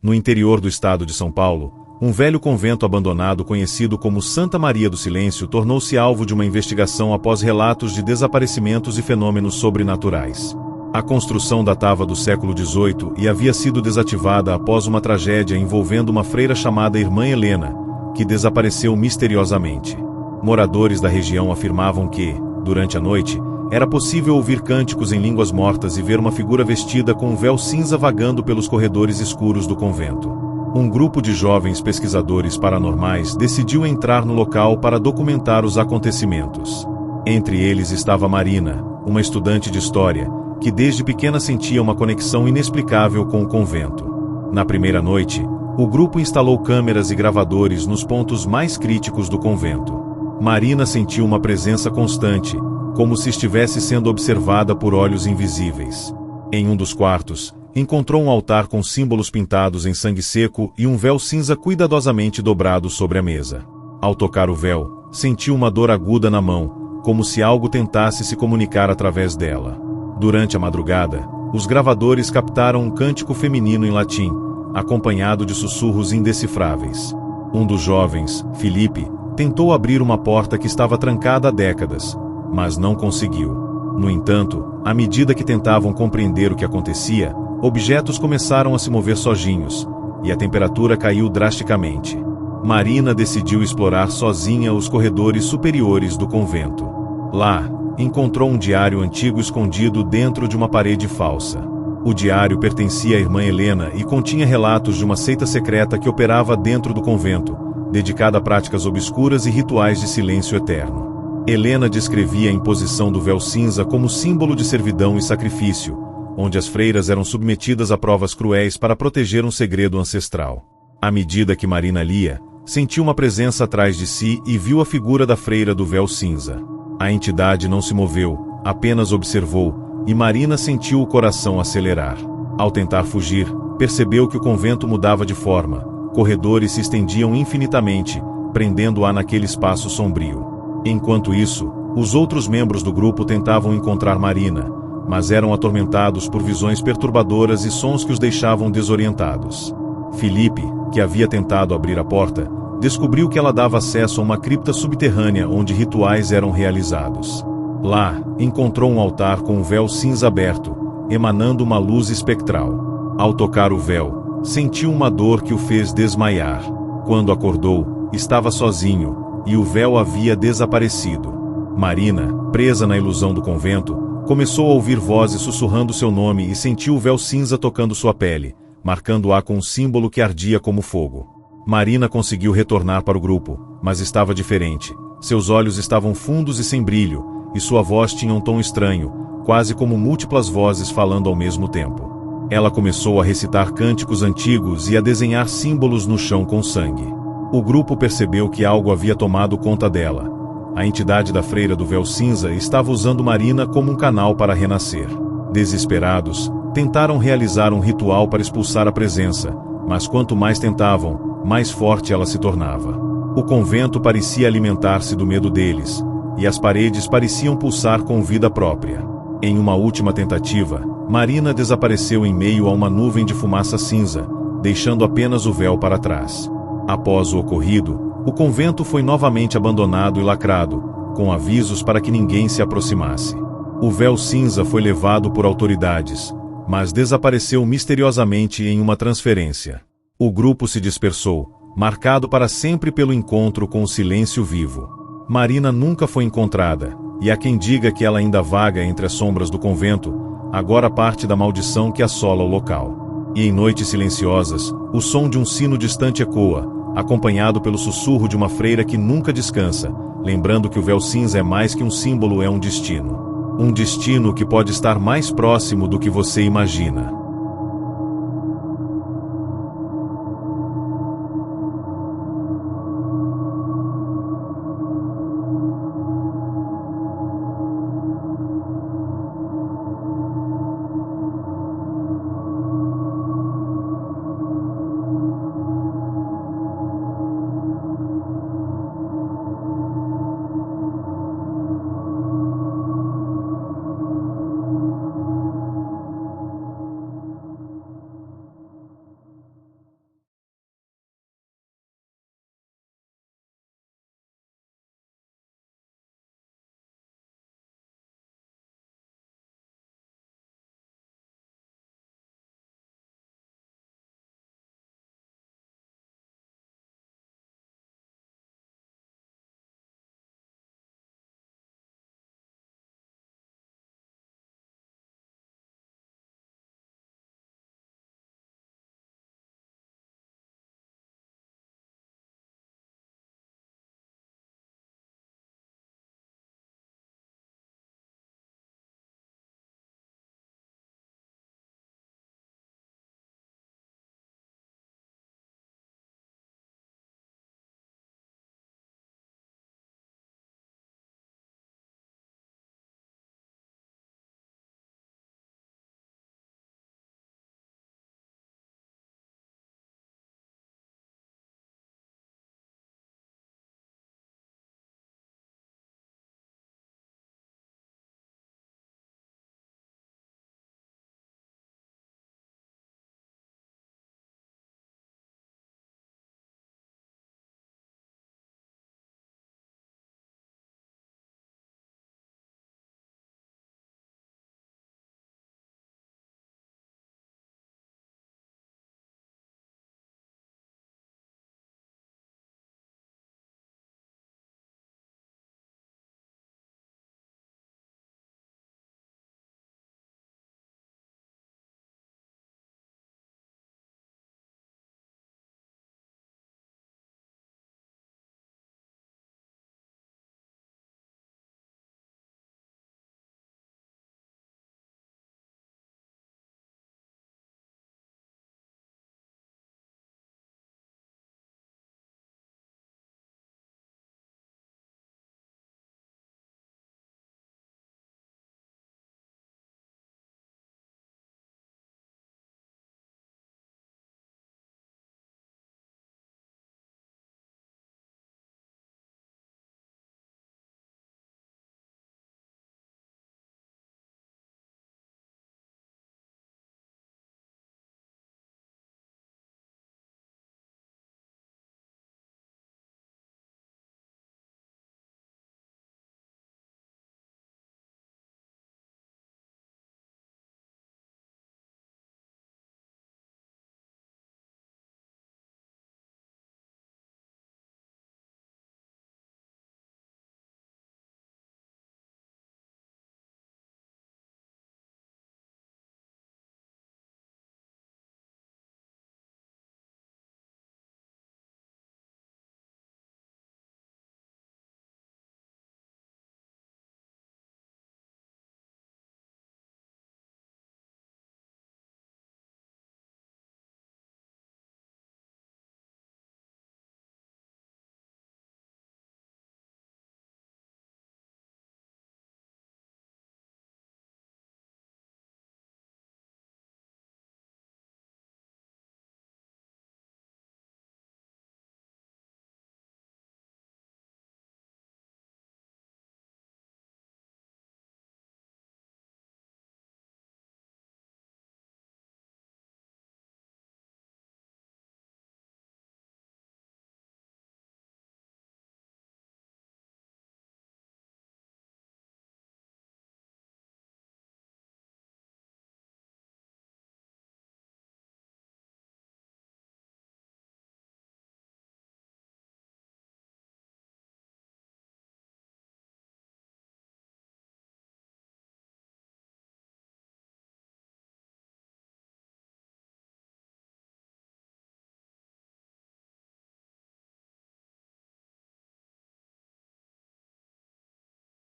No interior do estado de São Paulo, um velho convento abandonado conhecido como Santa Maria do Silêncio tornou-se alvo de uma investigação após relatos de desaparecimentos e fenômenos sobrenaturais. A construção datava do século XVIII e havia sido desativada após uma tragédia envolvendo uma freira chamada Irmã Helena, que desapareceu misteriosamente. Moradores da região afirmavam que, durante a noite, era possível ouvir cânticos em línguas mortas e ver uma figura vestida com um véu cinza vagando pelos corredores escuros do convento. Um grupo de jovens pesquisadores paranormais decidiu entrar no local para documentar os acontecimentos. Entre eles estava Marina, uma estudante de história, que desde pequena sentia uma conexão inexplicável com o convento. Na primeira noite, o grupo instalou câmeras e gravadores nos pontos mais críticos do convento. Marina sentiu uma presença constante, como se estivesse sendo observada por olhos invisíveis. Em um dos quartos, encontrou um altar com símbolos pintados em sangue seco e um véu cinza cuidadosamente dobrado sobre a mesa. Ao tocar o véu, sentiu uma dor aguda na mão, como se algo tentasse se comunicar através dela. Durante a madrugada, os gravadores captaram um cântico feminino em latim, acompanhado de sussurros indecifráveis. Um dos jovens, Felipe, tentou abrir uma porta que estava trancada há décadas, mas não conseguiu. No entanto, à medida que tentavam compreender o que acontecia, objetos começaram a se mover sozinhos, e a temperatura caiu drasticamente. Marina decidiu explorar sozinha os corredores superiores do convento. Lá, encontrou um diário antigo escondido dentro de uma parede falsa. O diário pertencia à irmã Helena e continha relatos de uma seita secreta que operava dentro do convento, dedicada a práticas obscuras e rituais de silêncio eterno. Helena descrevia a imposição do véu cinza como símbolo de servidão e sacrifício, onde as freiras eram submetidas a provas cruéis para proteger um segredo ancestral. À medida que Marina lia, sentiu uma presença atrás de si e viu a figura da freira do véu cinza. A entidade não se moveu, apenas observou, e Marina sentiu o coração acelerar. Ao tentar fugir, percebeu que o convento mudava de forma, corredores se estendiam infinitamente, prendendo-a naquele espaço sombrio. Enquanto isso, os outros membros do grupo tentavam encontrar Marina, mas eram atormentados por visões perturbadoras e sons que os deixavam desorientados. Felipe, que havia tentado abrir a porta, descobriu que ela dava acesso a uma cripta subterrânea onde rituais eram realizados. Lá, encontrou um altar com um véu cinza aberto, emanando uma luz espectral. Ao tocar o véu, sentiu uma dor que o fez desmaiar. Quando acordou, estava sozinho, e o véu havia desaparecido. Marina, presa na ilusão do convento, começou a ouvir vozes sussurrando seu nome e sentiu o véu cinza tocando sua pele, marcando-a com um símbolo que ardia como fogo. Marina conseguiu retornar para o grupo, mas estava diferente. Seus olhos estavam fundos e sem brilho, e sua voz tinha um tom estranho, quase como múltiplas vozes falando ao mesmo tempo. Ela começou a recitar cânticos antigos e a desenhar símbolos no chão com sangue. O grupo percebeu que algo havia tomado conta dela. A entidade da freira do véu cinza estava usando Marina como um canal para renascer. Desesperados, tentaram realizar um ritual para expulsar a presença, mas quanto mais tentavam, mais forte ela se tornava. O convento parecia alimentar-se do medo deles, e as paredes pareciam pulsar com vida própria. Em uma última tentativa, Marina desapareceu em meio a uma nuvem de fumaça cinza, deixando apenas o véu para trás. Após o ocorrido, o convento foi novamente abandonado e lacrado, com avisos para que ninguém se aproximasse. O véu cinza foi levado por autoridades, mas desapareceu misteriosamente em uma transferência. O grupo se dispersou, marcado para sempre pelo encontro com o silêncio vivo. Marina nunca foi encontrada, e há quem diga que ela ainda vaga entre as sombras do convento, agora parte da maldição que assola o local. E em noites silenciosas, o som de um sino distante ecoa, acompanhado pelo sussurro de uma freira que nunca descansa, lembrando que o véu cinza é mais que um símbolo, é um destino. Um destino que pode estar mais próximo do que você imagina.